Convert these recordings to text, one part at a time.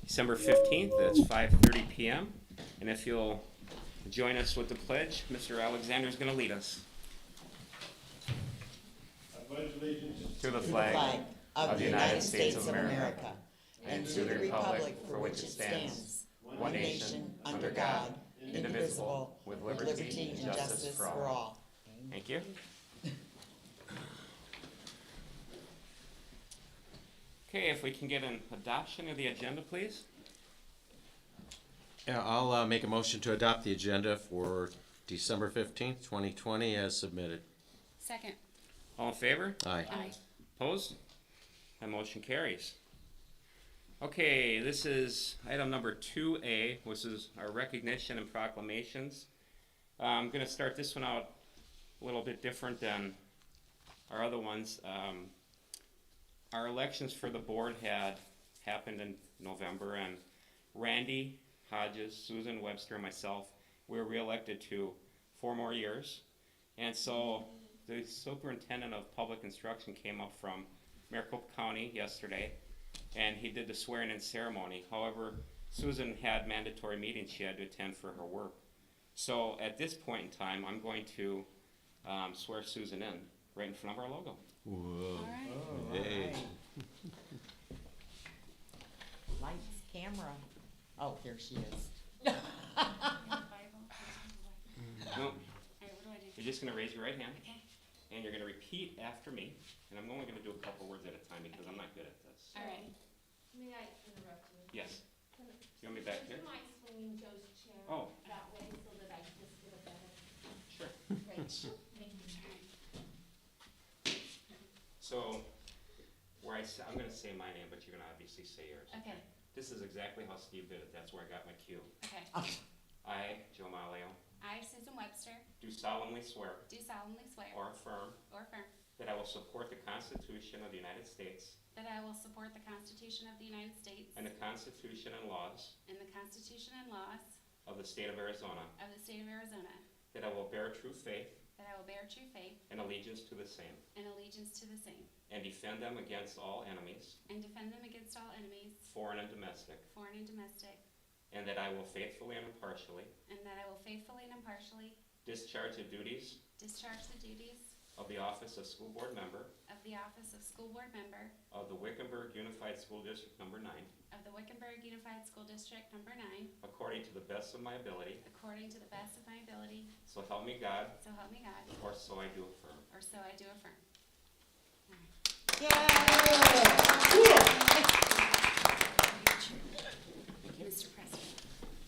December 15th, that's 5:30 p.m. And if you'll join us with the pledge, Mr. Alexander is going to lead us. I pledge allegiance To the To the flag flag of the United States of America and to the republic for which it stands, one nation, under God, indivisible, with liberty and justice for all. Thank you. Okay, if we can get an adoption of the agenda, please. Yeah, I'll make a motion to adopt the agenda for December 15th, 2020 as submitted. Second. All in favor? Aye. Aye. Opposed? That motion carries. Okay, this is item number 2A, which is our recognition and proclamations. I'm going to start this one out a little bit different than our other ones. Our elections for the board had happened in November, and Randy Hodges, Susan Webster, and myself, we were reelected to 4 more years. And so the superintendent of public instruction came up from Maricopa County yesterday, and he did the swearing-in ceremony. However, Susan had mandatory meetings she had to attend for her work. So at this point in time, I'm going to swear Susan in right in front of our logo. Whoa. All right. Hey. Lights, camera. Oh, there she is. No, Alright, what do I do? you're just going to raise your right hand, Okay. and you're going to repeat after me. And I'm only going to do a couple words at a time because I'm not good at this. Alright. May I interrupt you? Yes. You want me back here? Would you mind swinging Joe's chair Oh. that way so that I just get a better, Sure. great, thank you. So, I'm going to say my name, but you're going to obviously say yours. Okay. This is exactly how Steve did it. That's where I got my cue. Okay. I, Joe Maleo, I, Susan Webster, do solemnly swear do solemnly swear or affirm or affirm that I will support the Constitution of the United States that I will support the Constitution of the United States and the Constitution and laws and the Constitution and laws of the state of Arizona, of the state of Arizona, that I will bear true faith that I will bear true faith and allegiance to the same, and allegiance to the same, and defend them against all enemies, and defend them against all enemies, foreign and domestic, foreign and domestic, and that I will faithfully and impartially and that I will faithfully and impartially discharge the duties discharge the duties of the office of school board member of the office of school board member of the Wickenburg Unified School District Number 9, of the Wickenburg Unified School District Number 9, according to the best of my ability, according to the best of my ability, so help me God, so help me God, or so I do affirm. or so I do affirm. All right. Mr. President.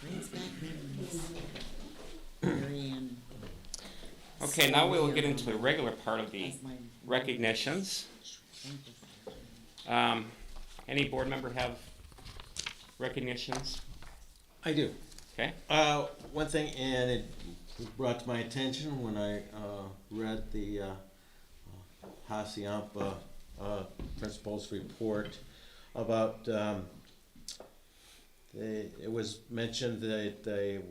Brings back memories. Marianne. Okay, now we will get into the regular part of the That's my- recognitions. Thank you. Any board member have recognitions? I do. Okay. One thing, and it was brought to my attention when I read the Hacienda principal's report about, it was mentioned that the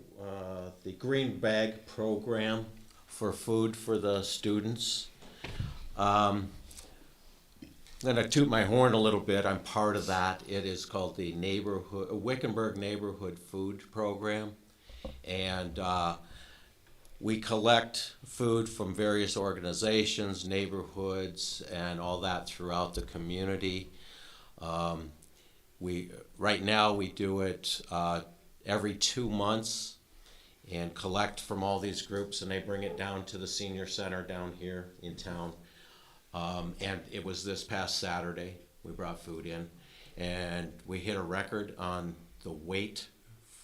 green bag program for food for the students. I'm going to toot my horn a little bit. I'm part of that. It is called the Wickenburg Neighborhood Food Program. And we collect food from various organizations, neighborhoods, and all that throughout the community. Right now we do it every 2 months and collect from all these groups, and they bring it down to the senior center down here in town. And it was this past Saturday we brought food in, and we hit a record on the weight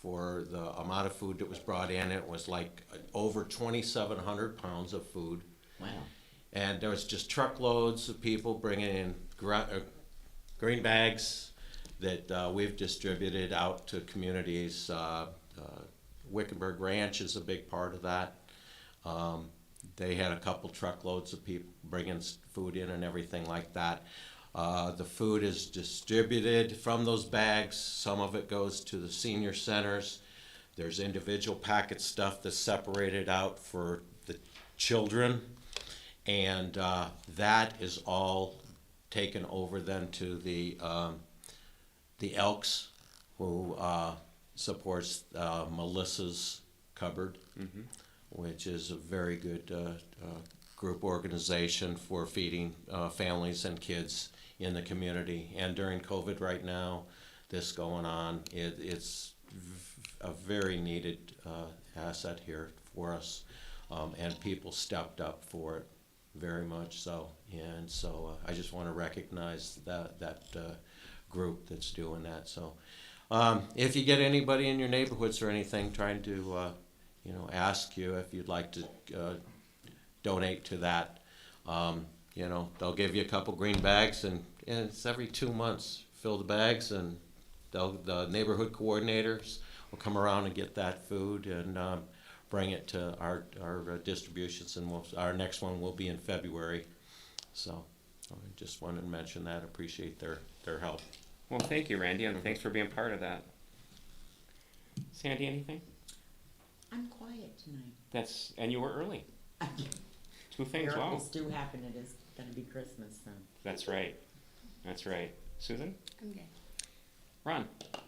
for the amount of food that was brought in. It was like over 2,700 pounds of food. Wow. And there was just truckloads of people bringing in green bags that we've distributed out to communities. Wickenburg Ranch is a big part of that. They had a couple truckloads of people bringing food in and everything like that. The food is distributed from those bags. Some of it goes to the senior centers. There's individual packet stuff that's separated out for the children. And that is all taken over then to the Elks who supports Melissa's Cupboard, which is a very good group organization for feeding families and kids in the community. And during COVID right now, this going on, it's a very needed asset here for us, and people stepped up for it very much so. And so I just want to recognize that group that's doing that. So if you get anybody in your neighborhoods or anything trying to ask you if you'd like to donate to that, they'll give you a couple green bags, and it's every 2 months. Fill the bags, and the neighborhood coordinators will come around and get that food and bring it to our distributions, and our next one will be in February. So I just wanted to mention that. Appreciate their help. Well, thank you, Randy, and thanks for being part of that. Sandy, anything? I'm quiet tonight. And you were early. Two things, wow. Miracles do happen. It is gonna be Christmas, so. That's right. That's right. Susan? I'm good. Ron?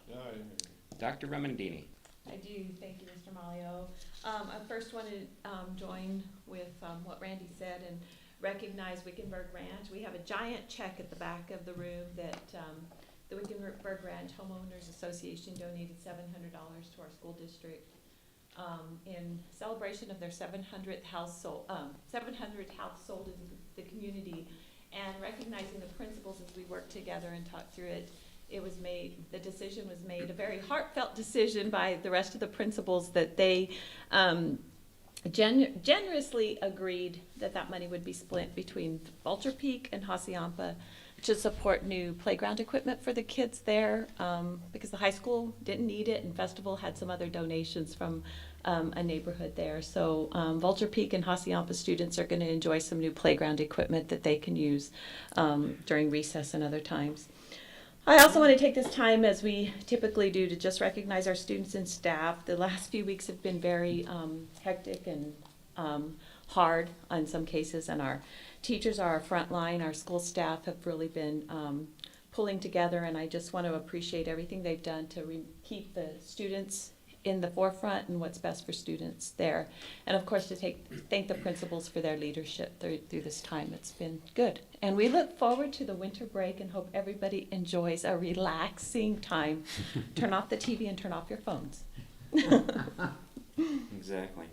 No, I didn't hear Dr. Remendini? I do, thank you, Mr. Malio. I first want to join with what Randy said and recognize Wickenburg Ranch. We have a giant check at the back of the room that the Wickenburg Ranch Homeowners Association donated $700 to our school district in celebration of their 700th household in the community, and recognizing the principals as we work together and talk through it. The decision was made, a very heartfelt decision by the rest of the principals, that they generously agreed that money would be split between Vulture Peak and Hacienda to support new playground equipment for the kids there, because the high school didn't need it, and Festival had some other donations from a neighborhood there. So Vulture Peak and Hacienda students are going to enjoy some new playground equipment that they can use during recess and other times. I also want to take this time, as we typically do, to just recognize our students and staff. The last few weeks have been very hectic and hard in some cases, and our teachers are our front line. Our school staff have really been pulling together, and I just want to appreciate everything they've done to keep the students in the forefront and what's best for students there. And of course, to thank the principals for their leadership through this time. It's been good. And we look forward to the winter break and hope everybody enjoys a relaxing time. Turn off the TV and turn off your phones. Exactly.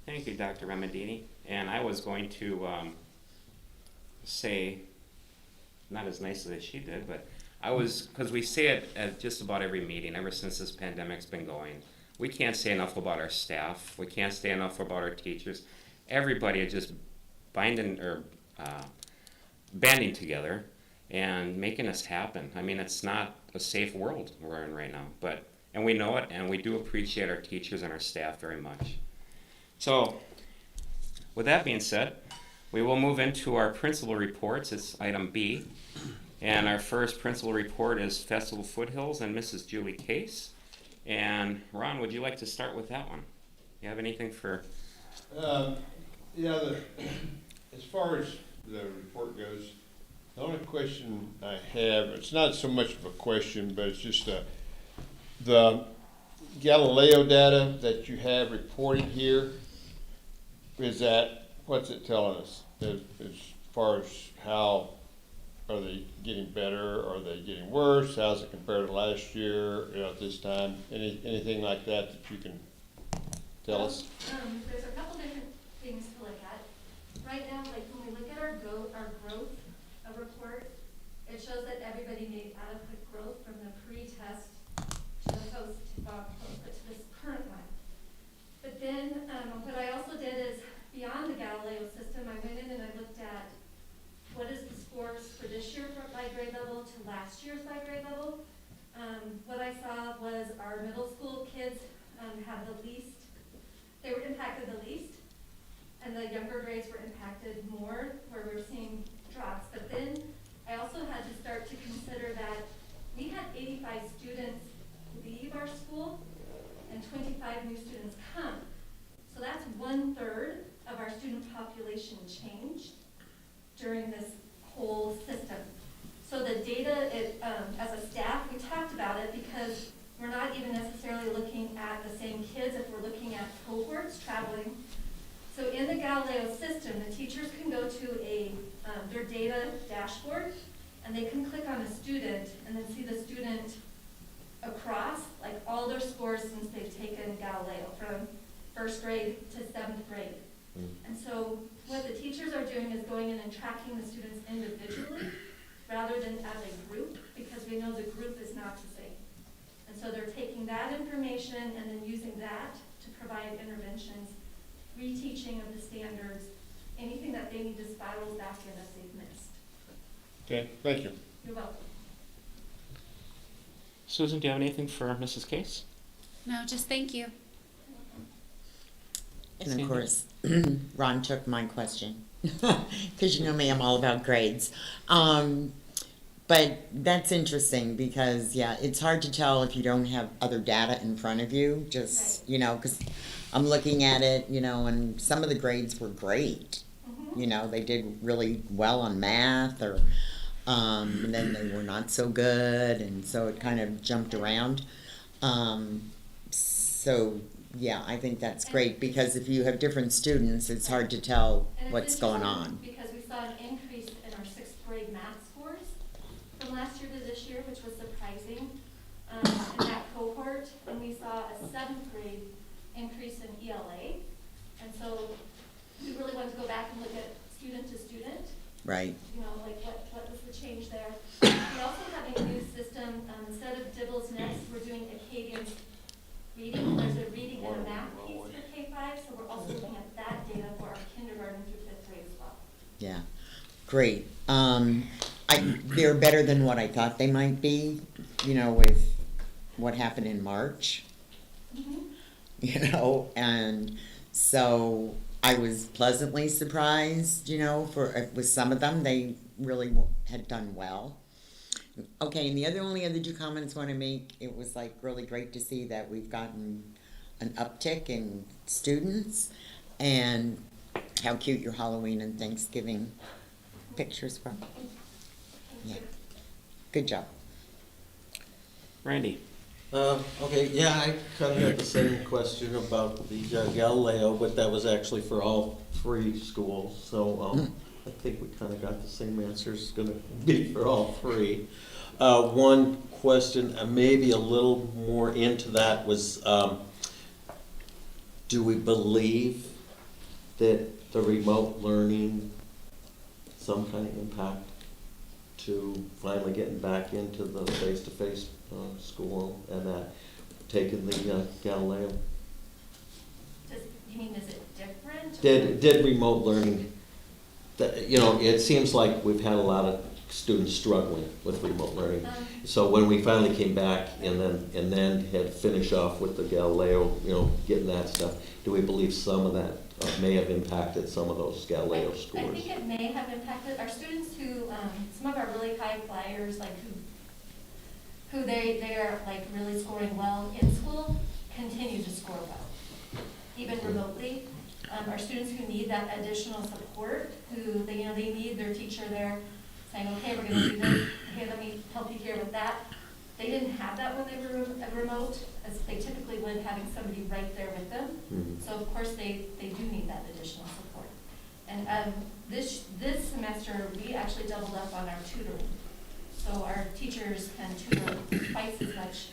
Thank you, Dr. Remendini. And I was going to say, not as nicely as she did, but because we say it at just about every meeting ever since this pandemic's been going. We can't say enough about our staff. We can't say enough about our teachers. Everybody is just banding together and making us happen. I mean, it's not a safe world we're in right now, and we know it, and we do appreciate our teachers and our staff very much. So, with that being said, we will move into our principal reports. It's item B. And our first principal report is Festival Foothills and Mrs. Julie Case. And Ron, would you like to start with that one? You have anything for? as far as the report goes, the only question I have, it's not so much of a question, but it's just the Galileo data that you have reported here, what's it telling us as far as how are they getting better? Are they getting worse? How's it compared to last year at this time? Anything like that you can tell us? There's a couple different things to look at. Right now, like when we look at our growth report, it shows that everybody made adequate growth from the pre-test to the to this current one. But then what I also did is, beyond the Galileo system, I went in and I looked at what is the scores for this year by grade level to last year's by grade level. What I saw was our middle school kids had the least, they were impacted the least, and the younger grades were impacted more, where we were seeing drops. But then I also had to start to consider that we had 85 students leave our school and 25 new students come. So that's 1/3 of our student population changed during this whole system. So the data, as a staff, we talked about it because we're not even necessarily looking at the same kids if we're looking at cohorts traveling. So in the Galileo system, the teachers can go to their data dashboard, and they can click on a student and then see the student across, like all their scores since they've taken Galileo from 1st grade to 7th grade. And so what the teachers are doing is going in and tracking the students individually rather than as a group, because we know the group is not the same. And so they're taking that information and then using that to provide interventions, reteaching of the standards, anything that they need to spiral back in that they've missed. Okay, thank you. You're welcome. Susan, do you have anything for Mrs. Case? No, just thank you. And of course, Ron took my question, because you know me, I'm all about grades. But that's interesting because, yeah, it's hard to tell if you don't have other data in front of you, just, you know, because I'm looking at it, you know, and some of the grades were great. You know, they did really well on math, or, and then they were not so good, and so it kind of jumped around. So, yeah, I think that's great, because if you have different students, it's hard to tell And it's what's going interesting on. because we saw an increase in our 6th grade math scores from last year to this year, which was surprising, in that cohort. And we saw a 7th grade increase in ELA. And so we really wanted to go back and look at student to student, Right, you know, like what was the change there. We also have a new system, instead of Dibble's Next, we're doing Acadian's reading. There's a reading and a math piece for K-5, so we're also looking at that data for our kindergarten through 5th grade as well. yeah, great. They're better than what I thought they might be, you know, with what happened in March. You know, and so I was pleasantly surprised, you know, with some of them, they really had done well. Okay, and the only other two comments I want to make, it was like really great to see that we've gotten an uptick in students, and how cute your Halloween and Thanksgiving pictures were. Yeah, good job. Randy? Okay, yeah, I kind of had the same question about the Galileo, but that was actually for all 3 schools, so, I think we kind of got the same answers, gonna be for all 3. One question, maybe a little more into that, was, do we believe that the remote learning, some kind of impact to finally getting back into the face-to-face school, and that taking the Galileo? You mean, is it different? Did remote learning, you know, it seems like we've had a lot of students struggling with remote learning. So when we finally came back and then had to finish off with the Galileo, you know, getting that stuff, do we believe some of that may have impacted some of those Galileo scores? I think it may have impacted our students who, some of our really high flyers, like who they are like really scoring well in school, continue to score well, even remotely. Our students who need that additional support, who they need their teacher there saying, okay, we're gonna do this, okay, let me help you here with that. They didn't have that when they were remote, as they typically would, having somebody right there with them. So of course they do need that additional support. And this semester, we actually doubled up on our tutoring. So our teachers can tutor twice as much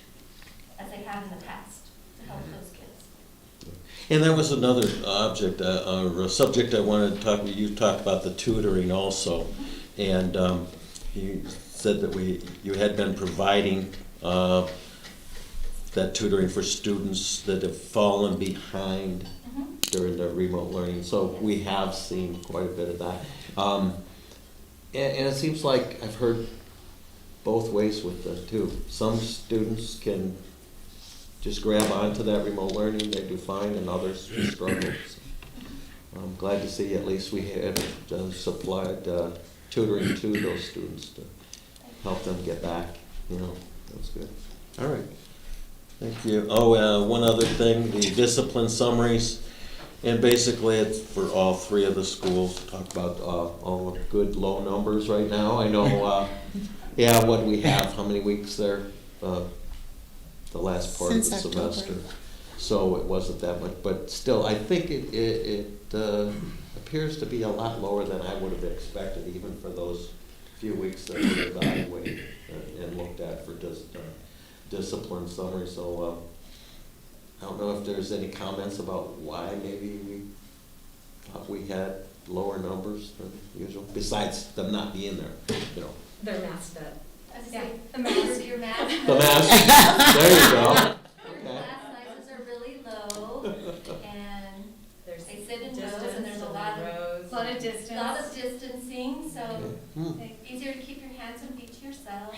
as they have in the past to help those kids. And there was another object, or a subject I wanted to talk about. You talked about the tutoring also, and you said that you had been providing that tutoring for students that have fallen behind during the remote learning. So we have seen quite a bit of that, and it seems like I've heard both ways with that too. Some students can just grab onto that remote learning, they do fine, and others just struggle. So I'm glad to see at least we have supplied tutoring to those students to help them get back, you know, that's good. All right, thank you. Oh, one other thing, the discipline summaries, and basically it's for all 3 of the schools. Talk about all the good low numbers right now. I know Yeah, what we have, how many weeks there, the last part of the Since October. semester. So it wasn't that much, but still, I think it appears to be a lot lower than I would have expected, even for those few weeks that we evaluated and looked at for discipline summary. So I don't know if there's any comments about why maybe we thought we had lower numbers than usual, besides them not being there, you know. They're masked up. As I Yeah. say, the mask, your mask. The mask, there you go. Your Okay. class sizes are really low, and There's they sit in rows, distance and there's a and lot of, rows. lot of distancing, so Hmm. it's easier to keep your hands and feet to yourself.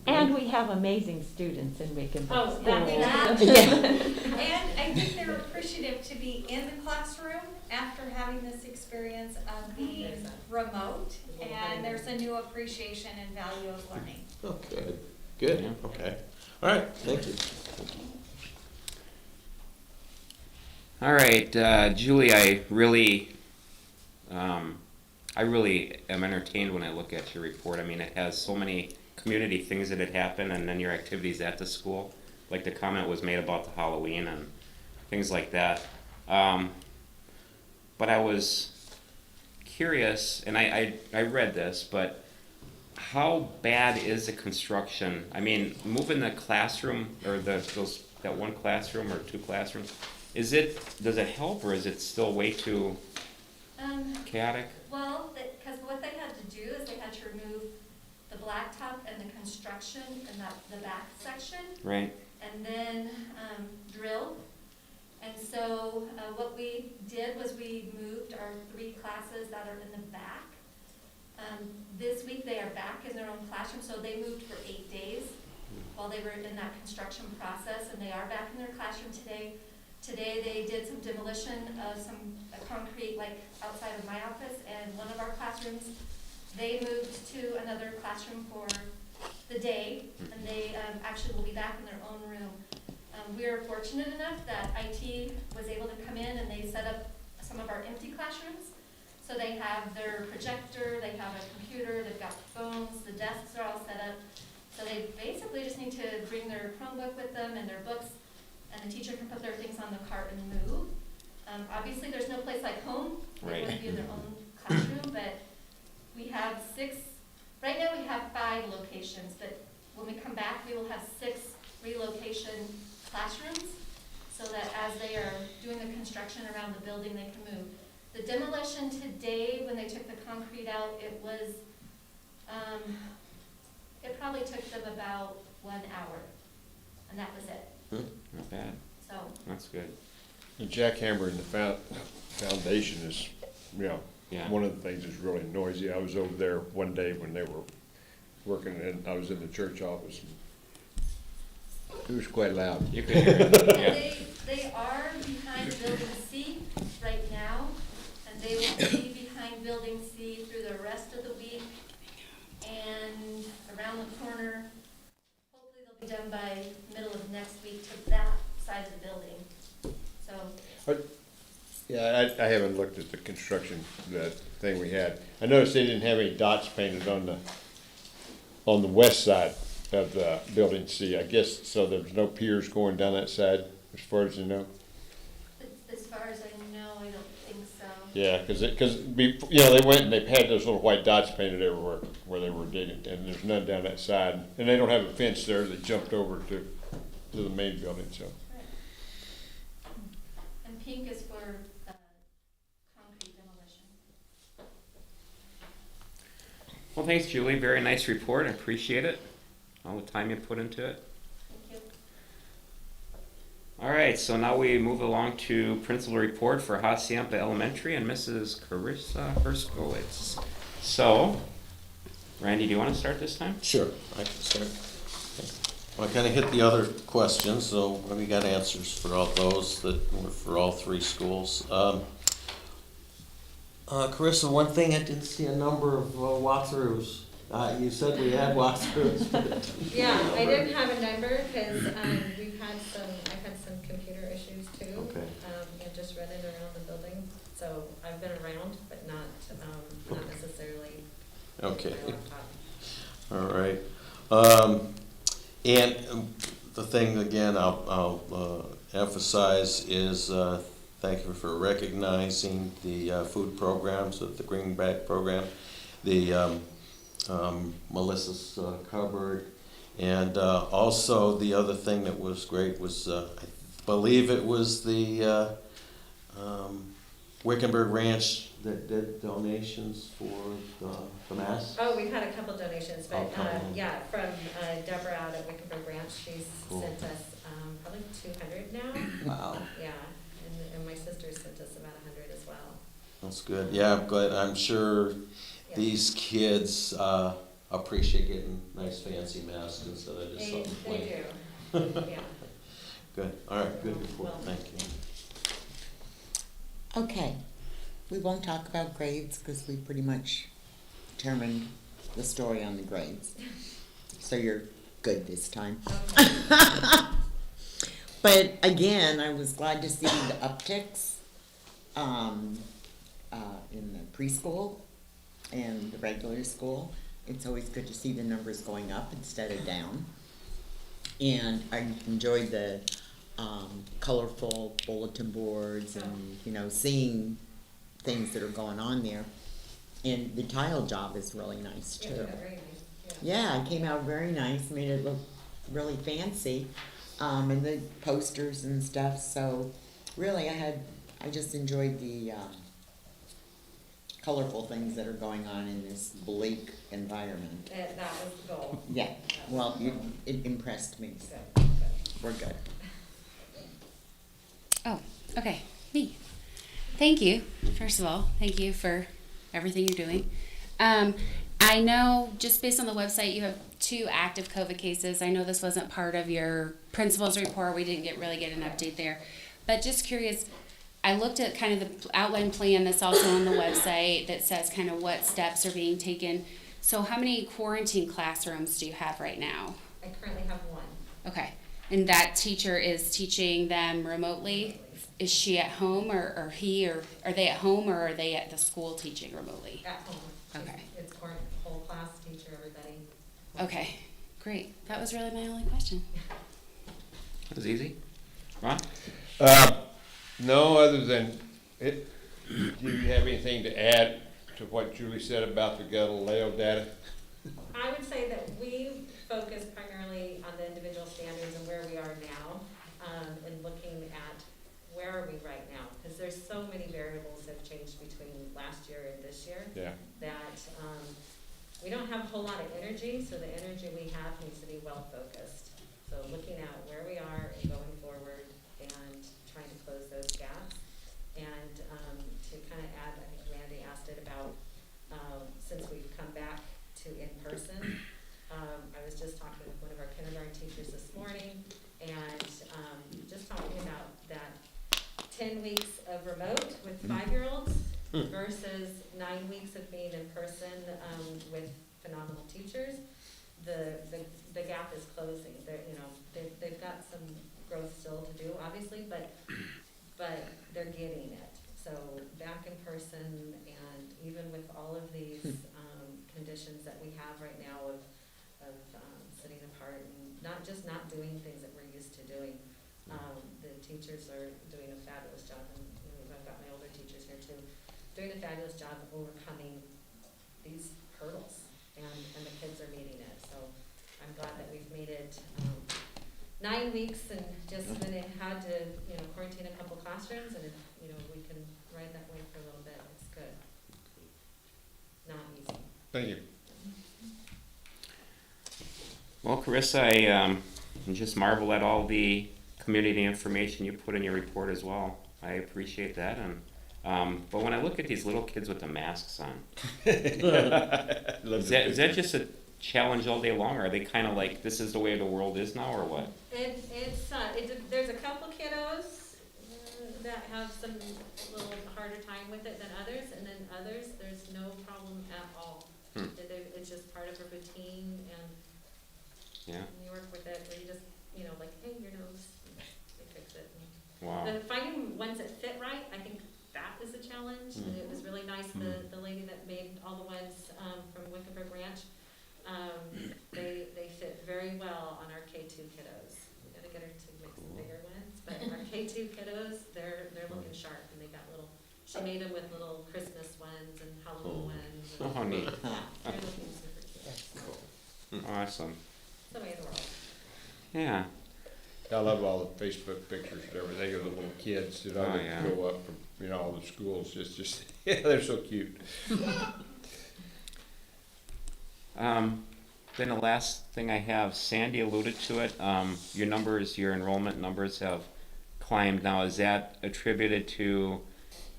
And we have amazing students in Wickenburg Oh, School. yeah. And I think they're appreciative to be in the classroom after having this experience of being remote. And there's a new appreciation and value of learning. Oh, good, okay. All right, thank you. All right, Julie, I really am entertained when I look at your report. I mean, it has so many community things that had happened, and then your activities at the school. Like the comment was made about the Halloween and things like that. But I was curious, and I read this, but how bad is the construction? I mean, moving the classroom or that one classroom or two classrooms, does it help, or is it still way too chaotic? Well, because what they had to do is they had to remove the blacktop and the construction and the back section, Right. and then drill. And so what we did was we moved our 3 classes that are in the back. This week they are back in their own classroom, so they moved for 8 days while they were in that construction process, and they are back in their classroom today. Today they did some demolition of some concrete like outside of my office and one of our classrooms. They moved to another classroom for the day, and they actually will be back in their own room. We are fortunate enough that IT was able to come in and they set up some of our empty classrooms. So they have their projector, they have a computer, they've got phones, the desks are all set up. So they basically just need to bring their Chromebook with them and their books, and the teacher can put their things on the cart and move. Obviously, there's no place like home. They Right. want to be in their own classroom, but we have 6, right now we have 5 locations, but when we come back, we will have 6 relocation classrooms, so that as they are doing the construction around the building, they can move. The demolition today, when they took the concrete out, it was, it probably took them about 1 hour, and that was it, Not bad. so. That's good. The jackhammer in the foundation is, Yeah. one of the things that's really noisy. I was over there one day when they were working, and I was in the church office. It was quite loud. You could hear it. And Yeah. they are behind building C right now, and they will be behind building C through the rest of the week. And around the corner, hopefully they'll be done by middle of next week to that side of the building. So, Yeah, I haven't looked at the construction, that thing we had. I noticed they didn't have any dots painted on the west side of the building C. I guess, so there was no piers going down that side, as far as you know? as far as I know, I don't think so. Yeah, they went and they had those little white dots painted everywhere where they were digging, and there's none down that side. And they don't have a fence there, they jumped over to the main building, so. And pink is for concrete demolition. Well, thanks, Julie. Very nice report. I appreciate it. All the time you put into it. Thank you. All right, so now we move along to principal report for Hacienda Elementary and Mrs. Carissa Herskowitz. So, Randy, do you want to start this time? Sure, I can start. Well, I kind of hit the other questions, so we got answers for all those that were for all 3 schools. Carissa, one thing I didn't see a number of walkthroughs. You said we had walkthroughs. Yeah, I didn't have a number because I've had some computer issues too. Okay. And just running around the building. So I've been around, but not necessarily Okay. with my laptop. All right. And the thing, again, I'll emphasize is, thank you for recognizing the food programs, the Green Bag Program, the Melissa's cupboard, and also the other thing that was great was, I believe it was the Wickenburg Ranch that did donations for the mass. Oh, we've had a couple donations, but, Okay. yeah, from Deborah out at Wickenburg Ranch, she's Cool. sent us, probably 200 now. Wow. Yeah, and my sister sent us about 100 as well. That's good. Yeah, I'm glad. I'm sure Yeah. these kids appreciate getting nice fancy masks instead of just They, something they plain. do, yeah. Good. All right. Good report. Well, Thank you. Okay, we won't talk about grades because we pretty much determined the story on the grades. So you're good this time. But again, I was glad to see the upticks in the preschool and the regular school. It's always good to see the numbers going up instead of down. And I enjoyed the colorful bulletin boards and, you know, seeing things that are going on there. And the tile job is really nice Yeah, too. they got very nice, yeah. Yeah, it came out very nice, made it look really fancy, and the posters and stuff, so really I just enjoyed the, colorful things that are going on in this bleak environment. That was the goal. Yeah, well, it impressed me, so Good, good. we're good. Oh, okay, me. Thank you, first of all. Thank you for everything you're doing. I know, just based on the website, you have 2 active COVID cases. I know this wasn't part of your principal's report. We didn't really get an update there. But just curious, I looked at kind of the outline plan that's also on the website that says kind of what steps are being taken. So how many quarantine classrooms do you have right now? I currently have 1. Okay. And that teacher is teaching them remotely? Is she at home or he, or are they at home or are they at the school teaching remotely? At home. Okay. It's whole class, teacher, everybody. Okay, great. That was really my only question. That was easy. Ron? No, other than, do you have anything to add to what Julie said about the Galileo data? I would say that we focus primarily on the individual standards and where we are now, and looking at where are we right now? Because there's so many variables that have changed between last year and this year. Yeah. That we don't have a whole lot of energy, so the energy we have needs to be well focused. So looking at where we are and going forward and trying to close those gaps. And to kind of add, I think Randy asked it about, since we've come back to in-person, I was just talking with one of our kindergarten teachers this morning, and just talking about that 10 weeks of remote with 5-year-olds versus 9 weeks of being in person with phenomenal teachers. The gap is closing. They've got some growth still to do, obviously, but they're getting it. So back in person, and even with all of these conditions that we have right now of sitting apart and not doing things that we're used to doing. The teachers are doing a fabulous job, and I've got my older teachers here too, doing a fabulous job of overcoming these hurdles, and the kids are meeting it. So I'm glad that we've made it 9 weeks, and just when it had to quarantine a couple classrooms, and we can ride that wave for a little bit. It's good. Not easy. Thank you. Well, Carissa, I just marvel at all the community information you put in your report as well. I appreciate that. And but when I look at these little kids with the masks on, is that just a challenge all day long, or are they kind of like, this is the way the world is now, or what? There's a couple kiddos that have some little harder time with it than others, and then others, there's no problem at all. It's just part of a routine, and Yeah. you work with it, where you just, like, hey, your nose, they fix it. Wow. Finding ones that fit right, I think that is a challenge, and it was really nice, the lady that made all the ones from Wickenburg Ranch, get her to mix the bigger ones, but our K2 kiddos, they're looking sharp, and they got little, she made them with little Christmas ones and Halloween ones. Oh, how neat. They're looking super cute. Awesome. It's the way of the world. Yeah. I love all the Facebook pictures and everything of the little kids that Oh, I yeah. go up from, all the schools, just, yeah, they're so cute. Then the last thing I have, Sandy alluded to it, your numbers, your enrollment numbers have climbed now. Is that attributed to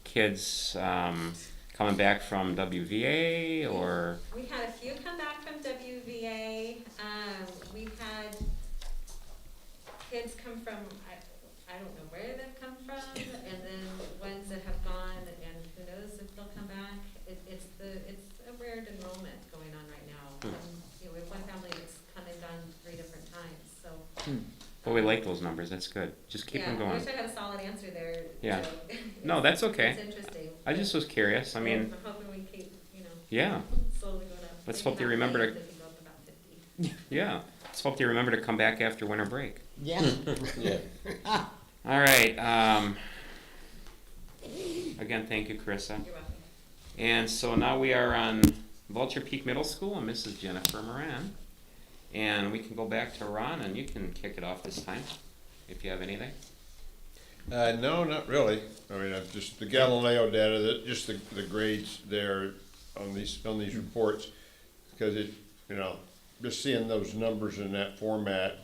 kids, coming back from WVA or? We had a few come back from WVA. We've had kids come from, I don't know where they've come from, and then ones that have gone, and who knows if they'll come back. It's a weird enrollment going on right now. We have one family that's come and gone 3 different times, so. Well, we like those numbers, that's good. Just keep them Yeah, I going. wish I had a solid answer there. Yeah. Joe. No, that's okay. It's interesting. I just was curious, I mean, I'm hoping we keep, yeah, slowly going up. Let's Maybe hope they not remember to- 80, they can go up about 50. yeah. Let's hope they remember to come back after winter break. Yeah. Yeah. All right, again, thank you, Carissa. You're welcome. And so now we are on Vulture Peak Middle School and Mrs. Jennifer Moran. And we can go back to Ron and you can kick it off this time, if you have anything. No, not really. I mean, I've just the Galileo data, just the grades there on these reports, because it, just seeing those numbers in that format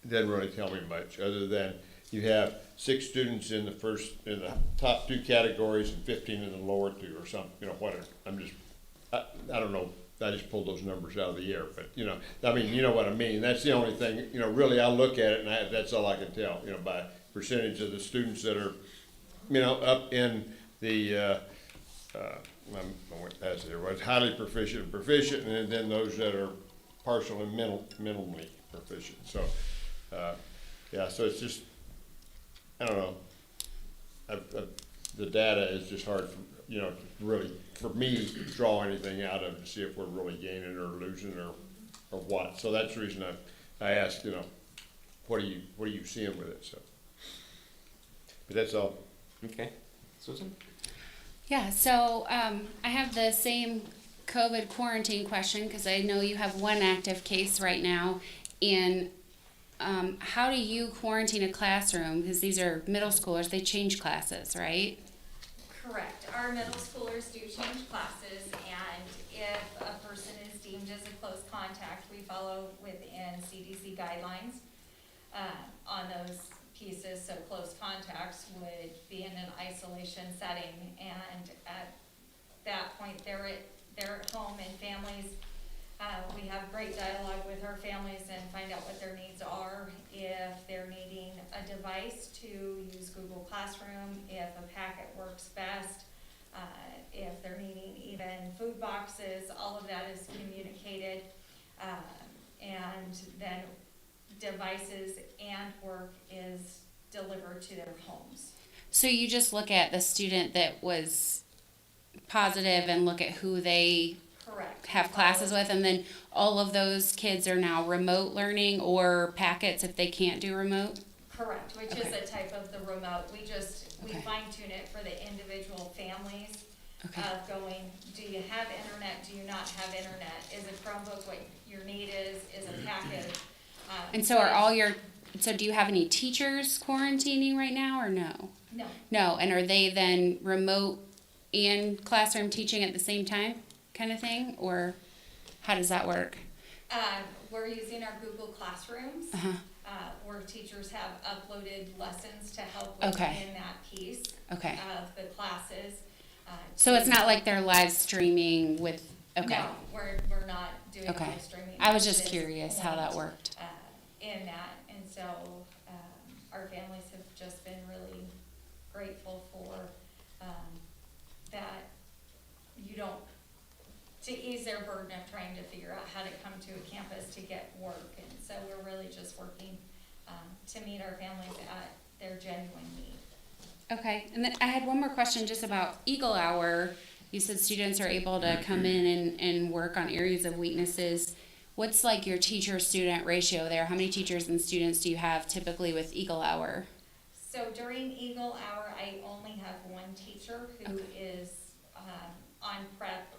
doesn't really tell me much, other than you have 6 students in the top 2 categories and 15 in the lower 2 or something, whatever. I don't know. I just pulled those numbers out of the air, but I mean, you know what I mean. That's the only thing. Really, I look at it and that's all I can tell. By percentage of the students that are, up in the. I went past there. Was highly proficient, and then those that are partial and minimally proficient. So, yeah. So it's just, I don't know. The data is just hard for really for me to draw anything out of to see if we're really gaining or losing or what. So that's the reason I asked, what are you seeing with it? So, but that's all. Okay. Susan? Yeah, so I have the same COVID quarantine question because I know you have one active case right now. And how do you quarantine a classroom? Because these are middle schoolers, they change classes, right? Correct. Our middle schoolers do change classes, and if a person is deemed as a close contact, we follow within CDC guidelines on those pieces. So close contacts would be in an isolation setting, and at that point, they're at home, and families, we have great dialogue with our families and find out what their needs are. If they're needing a device to use Google Classroom, if a packet works best, if they're needing even food boxes, all of that is communicated. And then devices and work is delivered to their homes. So you just look at the student that was positive and look at who they Correct. have classes with, and then all of those kids are now remote learning or packets if they can't do remote? Correct, which is Okay. a type of the remote. We Okay. fine tune it for the individual families Okay. of going, do you have internet, do you not have internet? Is a Chromebook what your need is a packet? And so so do you have any teachers quarantining right now or no? No, No, and are they then remote and classroom teaching at the same time kind of thing? Or how does that work? we're using our Google Classrooms, Uh-huh. Where teachers have uploaded lessons to help Okay. within that piece Okay. of the classes. So it's not like they're live streaming with, okay. No, we're not doing Okay. live streaming. I was at just this curious how that point, worked. In that, and so, our families have just been really grateful for, that you don't, to ease their burden of trying to figure out how to come to a campus to get work, and so we're really just working, to meet our families at their genuine need. Okay, and then I had one more question just about Eagle Hour. You said students are able to come in and work on areas of weaknesses. what's like your teacher-student ratio there? How many teachers and students do you have typically with Eagle Hour? So during Eagle Hour, I only have one teacher who is on prep,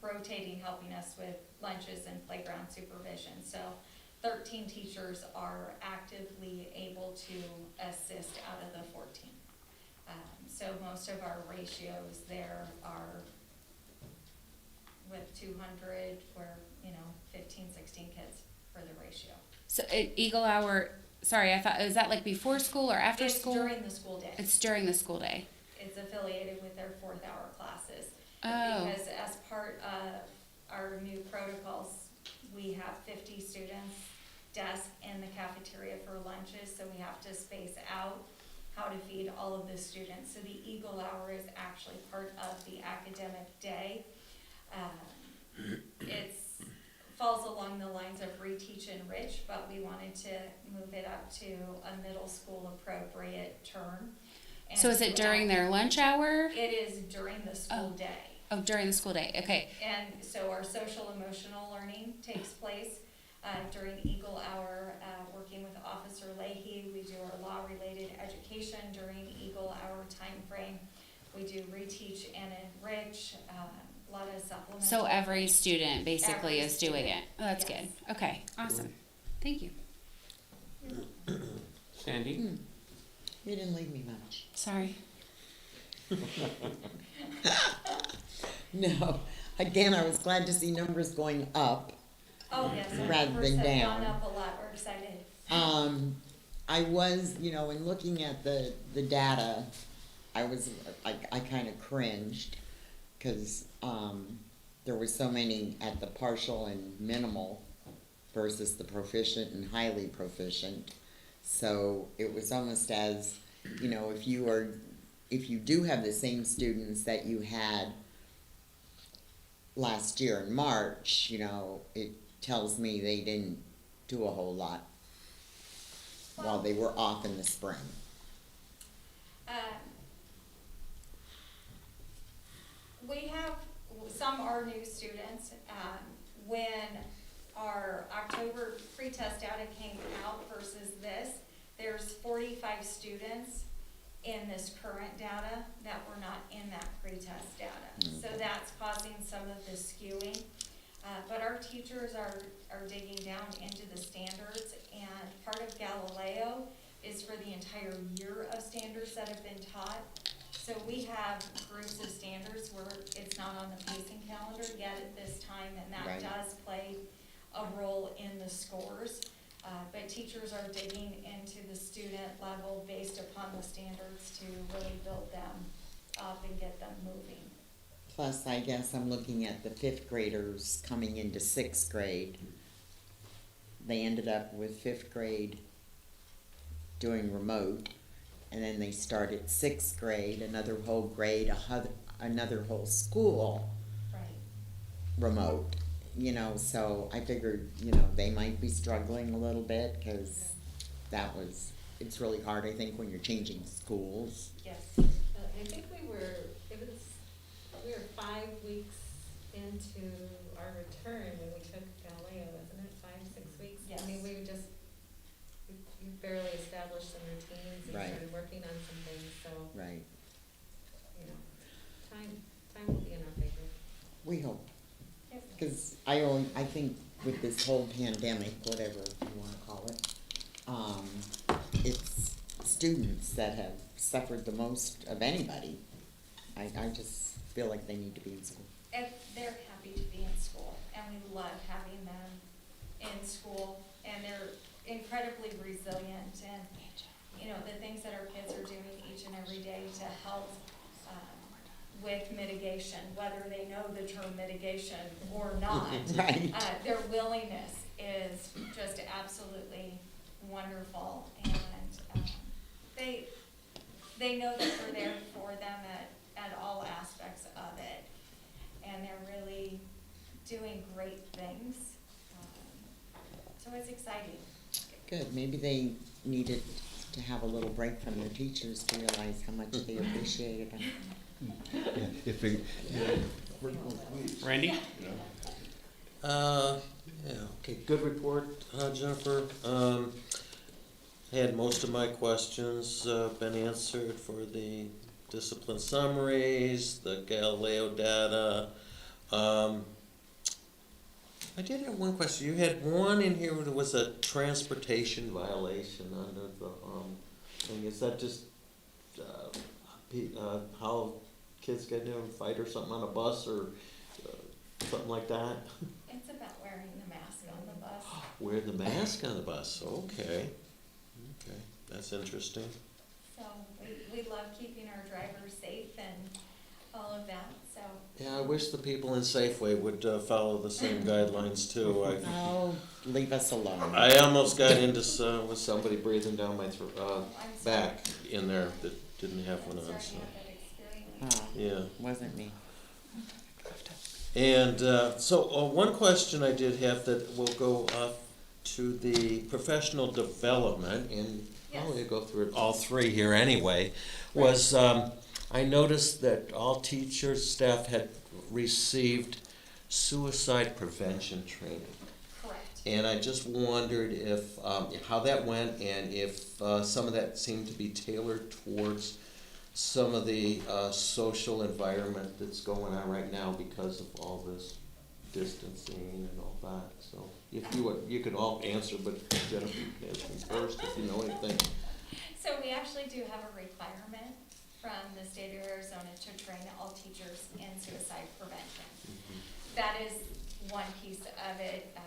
rotating, helping us with lunches and playground supervision. So 13 teachers are actively able to assist out of the 14. So most of our ratios there are with 200, we're, 15, 16 kids for the ratio. So Eagle Hour, sorry, I thought, is that like before school or after It's school? during the school day. It's during the school day. It's affiliated with their 4th hour classes. Oh. Because as part of our new protocols, we have 50 students, desk in the cafeteria for lunches, so we have to space out how to feed all of the students. So the Eagle Hour is actually part of the academic day. It falls along the lines of reteach enrich, but we wanted to move it up to a middle school appropriate term. And So is it to during add- their lunch hour? It is during the school Oh. day. Oh, during the school day, okay. And so our social emotional learning takes place during Eagle Hour, working with Officer Leahy. We do our law-related education during Eagle Hour timeframe. We do reteach and enrich, a lot of supplemental. So every student basically Every is doing it. student, Oh, that's yes. good. Okay, awesome. Thank you. Sandy? You didn't leave me much. Sorry. No, again, I was glad to see numbers going up. Oh, yes, Rather than 100% down. gone up a lot, we're excited. I was, in looking at the data, I kind of cringed, cause, there were so many at the partial and minimal versus the proficient and highly proficient. So it was almost as, if you do have the same students that you had last year in March, it tells me they didn't do a whole lot while they were off in the spring. We have, some are new students. When our October pretest data came out versus this, there's 45 students in this current data that were not in that pretest data. So that's causing some of the skewing. But our teachers are digging down into the standards, and part of Galileo is for the entire year of standards that have been taught. So we have groups of standards where it's not on the pacing calendar yet at this time, and that Right. does play a role in the scores. But teachers are digging into the student level based upon the standards to really build them up and get them moving. Plus, I guess I'm looking at the 5th graders coming into 6th grade. They ended up with 5th grade doing remote, and then they started 6th grade, another whole grade, another whole school Right. remote. So I figured, they might be struggling a little bit, cause it's really hard, I think, when you're changing schools. Yes. I think we were 5 weeks into our return when we took Galileo, wasn't it? 5, 6 weeks? Yes. I mean, we barely established some routines and Right. started working on some things, so, Right. time will be in our favor. We hope. Yep. Because I think with this whole pandemic, whatever you want to call it, it's students that have suffered the most of anybody. I just feel like they need to be in school. And they're happy to be in school, and we love having them in school, and they're incredibly resilient, and, the things that our kids are doing each and every day to help with mitigation, whether they know the term mitigation or not. Right. Their willingness is just absolutely wonderful, and they know that we're there for them at all aspects of it, and they're really doing great things. So it's exciting. Good. Maybe they needed to have a little break from their teachers to realize how much they appreciated them. Randy? Yeah, okay, good report, Jennifer. Had most of my questions been answered for the discipline summaries, the Galileo data. I did have one question. You had one in here that was a transportation violation under the, thing. Is that just, how kids get in a fight or something on a bus or something like that? It's about wearing the mask on the bus. Wear the mask on the bus, okay. Okay, that's interesting. So we love keeping our drivers safe and all of that, so. Yeah, I wish the people in Safeway would follow the same guidelines too. Oh, leave us alone. I almost got into with somebody breathing down my I'm sorry. back in there that didn't have one I'm on, sorry so, you had that experience. Oh, yeah. wasn't me. And so one question I did have that will go to the professional development, and Yes. probably go through it all three here anyway, was I noticed that all teachers, staff had received suicide prevention training. Correct. And I just wondered if, how that went and if some of that seemed to be tailored towards some of the social environment that's going on right now because of all this distancing and all that. So if you would, you could all answer, but Jennifer, you can answer me first if you know anything. So we actually do have a requirement from the state of Arizona to train all teachers in suicide prevention. That is one piece of it.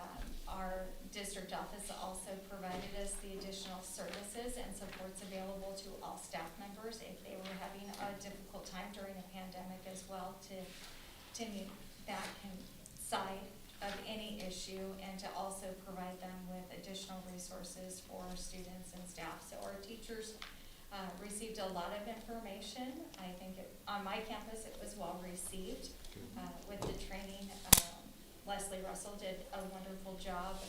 Our district office also provided us the additional services and supports available to all staff members if they were having a difficult time during a pandemic as well, to meet that side of any issue and to also provide them with additional resources for students and staff. So our teachers received a lot of information. I think on my campus it was well received with the training. Leslie Russell did a wonderful job,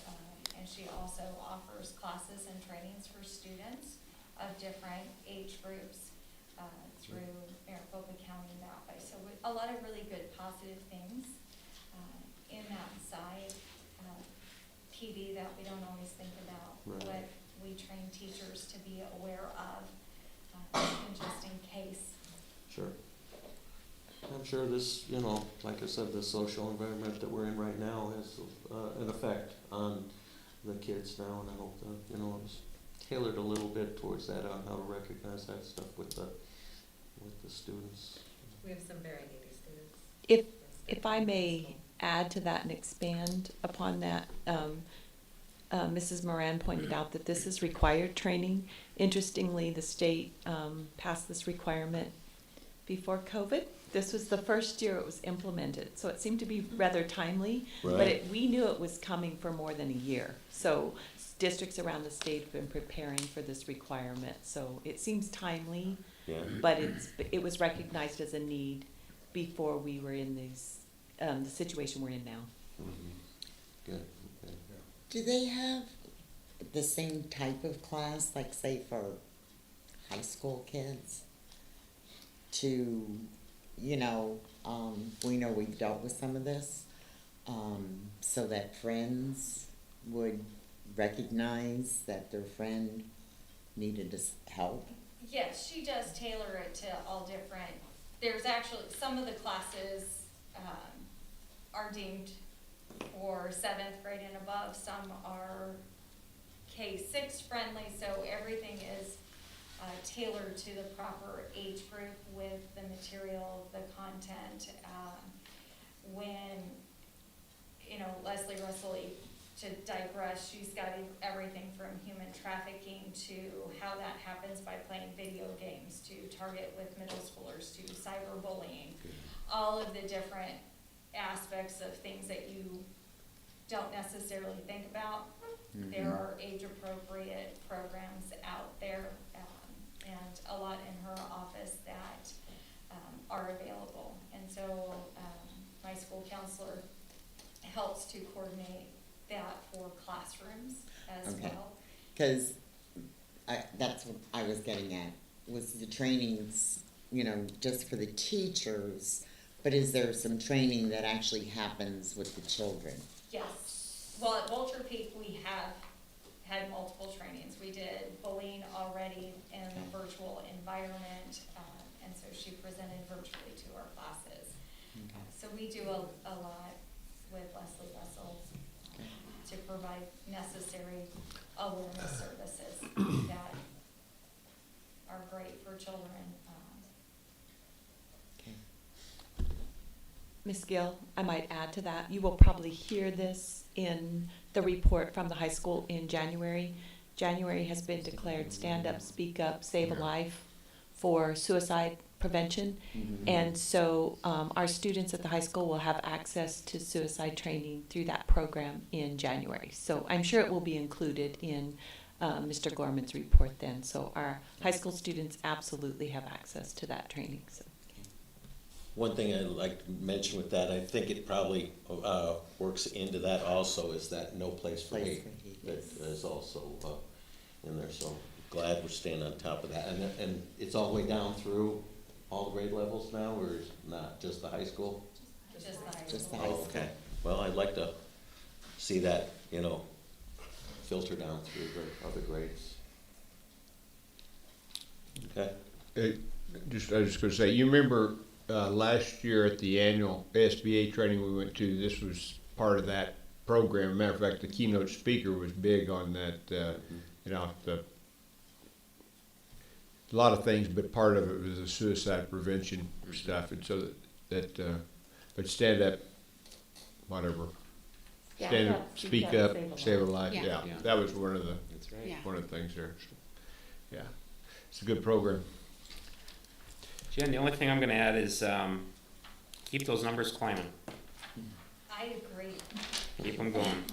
and she also offers classes and trainings for students of different age groups through Maricopa County that way. So a lot of really good positive things in that side. PD that we don't always think about, Right. what we train teachers to be aware of, just in case. Sure. I'm sure this, you know, like I said, the social environment that we're in right now has an effect on the kids now, and I hope that, you know, it was tailored a little bit towards that on how to recognize that stuff with the students. We have some very needy students. If I may add to that and expand upon that, Mrs. Moran pointed out that this is required training. Interestingly, the state passed this requirement before COVID. This was the first year it was implemented, so it seemed to be rather timely. Right. But we knew it was coming for more than a year. So districts around the state have been preparing for this requirement. So it seems timely, Yeah. but it was recognized as a need before we were in the situation we're in now. Good. Okay. Do they have the same type of class, like say for high school kids? To, you know, we know we've dealt with some of this, so that friends would recognize that their friend needed help. Yes, she does tailor it to all different, there's actually, some of the classes are deemed for 7th grade and above, some are K-6 friendly, so everything is tailored to the proper age group with the material, the content. When, you know, Leslie Russell, to digress, she's got everything from human trafficking to how that happens by playing video games, to target with middle schoolers, to cyberbullying, all of the different aspects of things that you don't necessarily think about. Mm-hmm. There are age-appropriate programs out there, and a lot in her office that are available. And so my school counselor helps to coordinate that for classrooms as Okay. well. Because that's what I was getting at, was the trainings, you know, just for the teachers, but is there some training that actually happens with the children? Yes, well, at Vulture Peak, we have had multiple trainings. We did bullying already in a virtual environment, and so she presented virtually to our classes. So we do a lot with Leslie Russell to provide necessary awareness services that are great for children. Ms. Gill, I might add to that, you will probably hear this in the report from the high school in January. January has been declared Stand Up, Speak Up, Save a Life for suicide prevention. And so our students at the high school will have access to suicide training through that program in January. So I'm sure it will be included in Mr. Gorman's report then. So our high school students absolutely have access to that training. So. One thing I'd like to mention with that, I think it probably works into that also, is that no place for hate. That is also in there, so glad we're staying on top of that. And it's all the way down through all the grade levels now, or is not just the high school? Just the high high Oh, school. okay. Well, I'd like to see that, filter down through the other grades. Okay. I was just gonna say, you remember last year at the annual SBA training we went to, this was part of that program. Matter of fact, the keynote speaker was big on that, a lot of things, but part of it was the suicide prevention stuff. And so but stand up, whatever. Yeah. Stand up, speak up, save a life. Yeah. Yeah, Yeah. that was one of the That's right. Yeah. one of the things there. So, yeah, it's a good program. Jen, the only thing I'm gonna add is, keep those numbers climbing. I agree. Keep them going.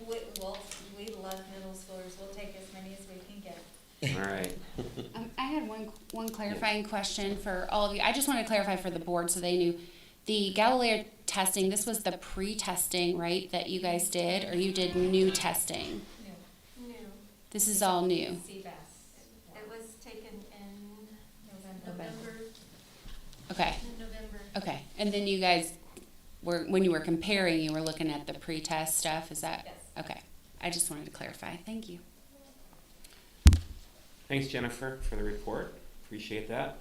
We love middle schoolers. We'll take as many as we can get. All right. I had one clarifying question for all of you. I just want to clarify for the board so they knew. The Galileo testing, this was the pre-testing, right, that you guys did, or you did new testing? New. This is all new. CBAS. It was taken in November. Okay, November. okay. And then you guys when you were comparing, you were looking at the pre-test stuff, is that? Yes. Okay. I just wanted to clarify. Thank you. Thanks, Jennifer, for the report. Appreciate that.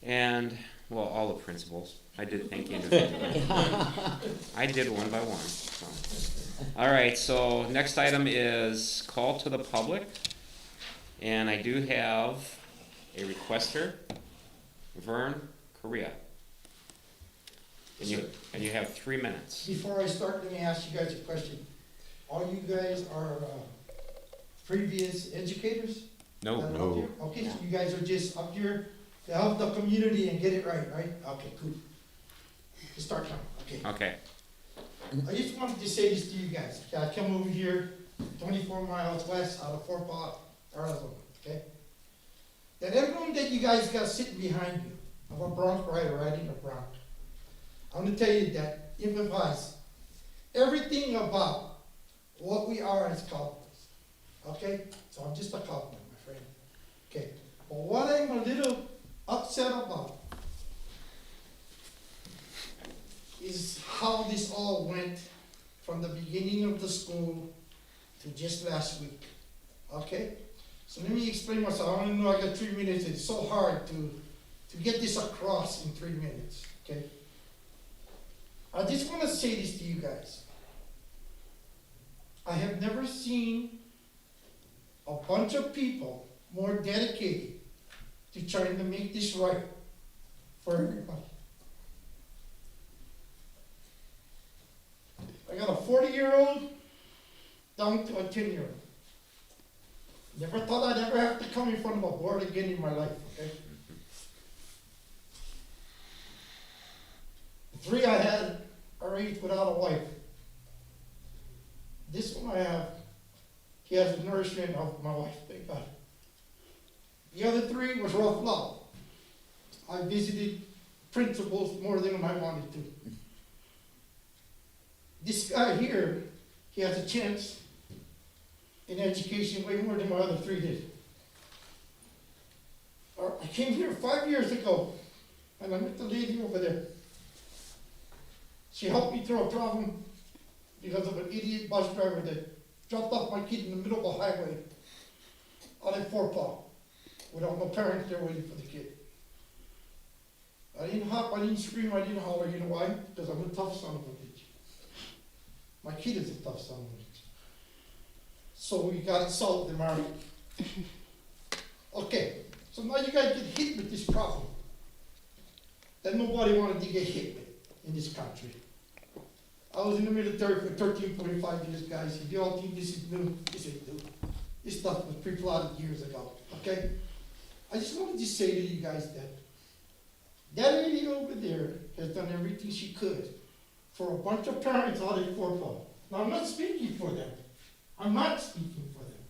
And, well, all the principals. I did thank you individually. I did one by one. So. All right, so next item is call to the public. And I do have a requester, Vern Correa. And you have 3 minutes. Before I start, let me ask you guys a question. All you guys are previous educators? No. that are up here? Okay, so you guys are just up here to help the community and get it right? Okay, cool. Let's start now, okay. Okay. I just wanted to say this to you guys. Okay, I come over here 24 miles west out of Fort Bott, Arizona, okay? That everyone that you guys got sitting behind you, of a bronc rider riding a bronc, I want to tell you that implies everything about what we are as cowboys. Okay? So I'm just a cowboy, my friend. Okay. But what I'm a little upset about is how this all went from the beginning of the school to just last week. Okay? So let me explain myself. I don't know, I got 3 minutes. It's so hard to get this across in 3 minutes. Okay? I just want to say this to you guys. I have never seen a bunch of people more dedicated to trying to make this right for everybody. I got a 40-year-old down to a 10-year-old. Never thought I'd ever have to come in front of a board again in my life, okay? The 3 I had are raised without a wife. This one I have, he has the nourishment of my wife, thank God. The other 3 was rough love. I visited principals more than I wanted to. This guy here, he has a chance in education way more than my other 3 did. I came here 5 years ago, and I met the lady over there. She helped me through a problem because of an idiot bus driver that dropped off my kid in the middle of a highway out in Fort Paw without no parents there waiting for the kid. I didn't hop, I didn't scream, I didn't holler. You know why? Because I'm a tough son of a bitch. My kid is a tough son of a bitch. So we got it solved in marriage. Okay, so now you guys get hit with this problem that nobody wanted to get hit with in this country. I was in the military for 13.5 years, guys. If you all think this is new, this is new. This stuff was pre-plotted years ago, okay? I just wanted to say to you guys that lady over there has done everything she could for a bunch of parents out in Fort Paw. Now, I'm not speaking for them. I'm not speaking for them.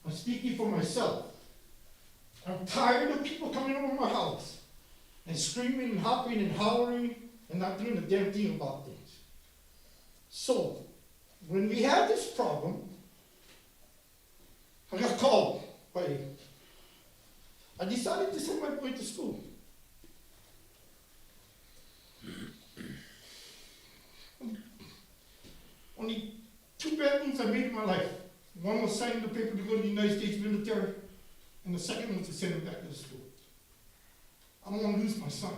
I'm speaking for myself. I'm tired of people coming over my house and screaming and hopping and hollering and not doing a damn thing about things. So, when we had this problem, I got called by, I decided to send my boy to school. Only 2 bad moves I made in my life. One was signing the paper to go to the United States military, and the second was to send him back to school. I don't want to lose my son.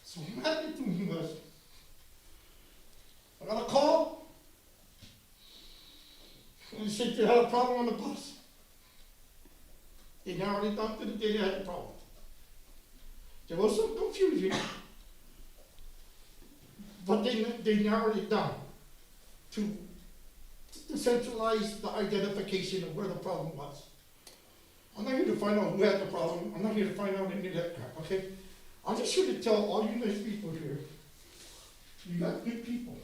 So what happened to me was, I got a call, and they said they had a problem on the bus. They narrowed it down to the day they had a problem. There was some confusion, but they narrowed it down to centralize the identification of where the problem was. I'm not here to find out who had the problem. I'm not here to find out any of that crap, okay? I'm just here to tell all you nice people here, you got good people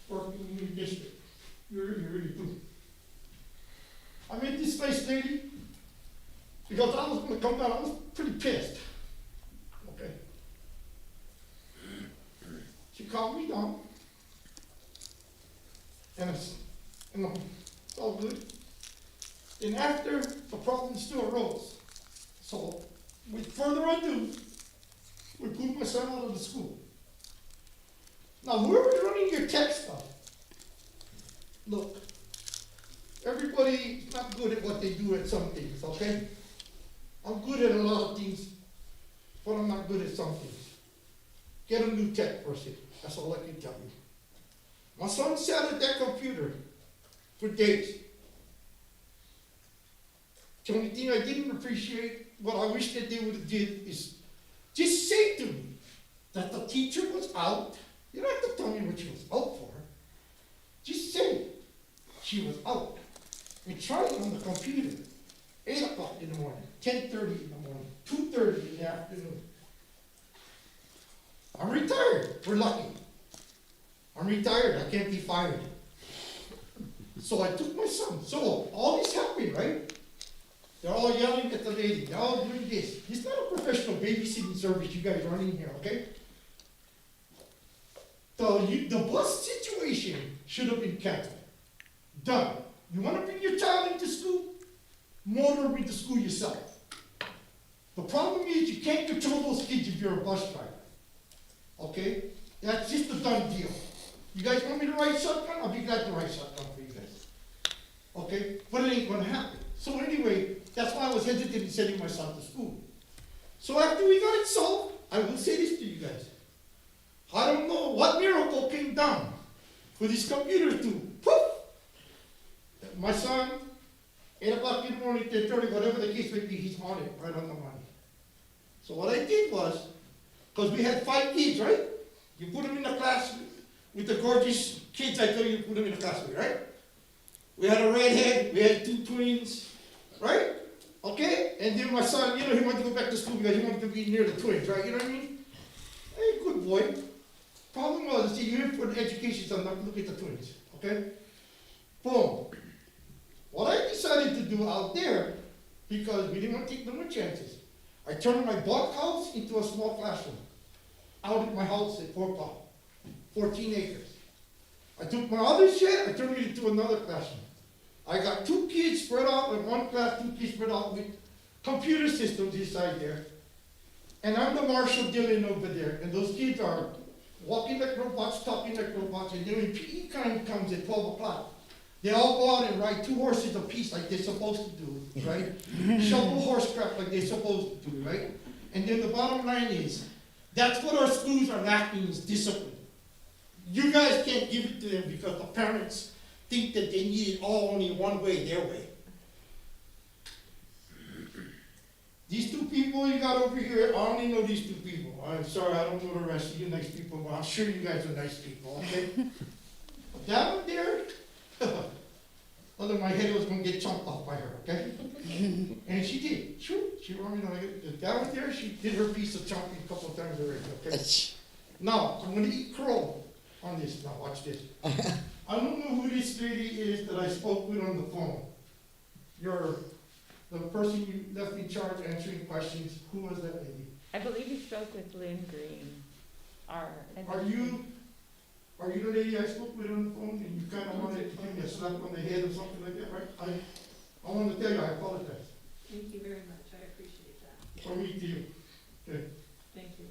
working in your district. You really do. I met this nice lady because I was going to come down. I was pretty pissed, okay? She calmed me down, and it's all good. And after, the problem still arose. So, with further ado, we moved my son out of the school. Now, whoever's running your tech stuff, look, everybody's not good at what they do at some things, okay? I'm good at a lot of things, but I'm not good at some things. Get a new tech person. That's all I can tell you. My son sat at that computer for days. The only thing I didn't appreciate, what I wish that they would have did is just say to me that the teacher was out. You don't have to tell me what she was out for. Just say she was out. We tried it on the computer. 8 o'clock in the morning, 10:30 in the morning, 2:30 in the afternoon. I'm retired. We're lucky. I'm retired. I can't be fired. So I took my son. So all this happened, right? They're all yelling at the lady. They're all doing this. It's not a professional babysitting service you guys are running here, okay? The bus situation should have been canceled. Done. You want to bring your child into school? Motor them into school yourself. The problem is you can't control those kids if you're a bus driver. Okay? That's just a done deal. You guys want me to ride shotgun? I'll be glad to ride shotgun for you guys. Okay? But it ain't gonna happen. So anyway, that's why I was hesitant in sending my son to school. So after we got it solved, I will say this to you guys. I don't know what miracle came down for this computer to poof. My son, 8 o'clock in the morning, 10:30, whatever the case may be, he's on it, right on the money. So what I did was, because we had 5 kids, right? You put them in the class with the gorgeous kids I told you to put them in the class with, right? We had a redhead, we had 2 twins, right? Okay? And then my son, he wanted to go back to school because he wanted to be near the twins, right? You know what I mean? Hey, good boy. Problem was, see, you're here for the education, so I'm not looking at the twins, okay? Boom. What I decided to do out there, because we didn't want to take no more chances, I turned my blockhouse into a small classroom. Out at my house at Fort Paw, 14 acres. I took my other shed, I turned it into another classroom. I got 2 kids spread out in one class, 2 kids spread out with computer systems inside there. And I'm the Marshall Dillon over there, and those kids are walking like robots, talking like robots, and then when PE time comes at 12 o'clock, they all go out and ride 2 horses apiece like they're supposed to do, right? Shovel horse crap like they're supposed to do, right? And then the bottom line is, that's what our schools are lacking is discipline. You guys can't give it to them because the parents think that they need it all only one way, their way. These 2 people you got over here, I only know these 2 people. I'm sorry, I don't know the rest of you nice people, but I'm sure you guys are nice people, okay? That one there, other my head was gonna get chomped off by her, okay? And she did, sure, she wrote me like that one there, she did her piece of chomping a couple of times already, okay? Now, I'm gonna eat crow on this, now watch this. I don't know who this lady is that I spoke with on the phone. The person you left in charge answering questions, who was that lady? I believe you spoke with Lynn Green, our. Are you the lady I spoke with on the phone and you kinda wanted to give me a slap on the head or something like that, right? I wanted to tell you, I apologize. Thank you very much, I appreciate that. From me to you. Okay. Thank you.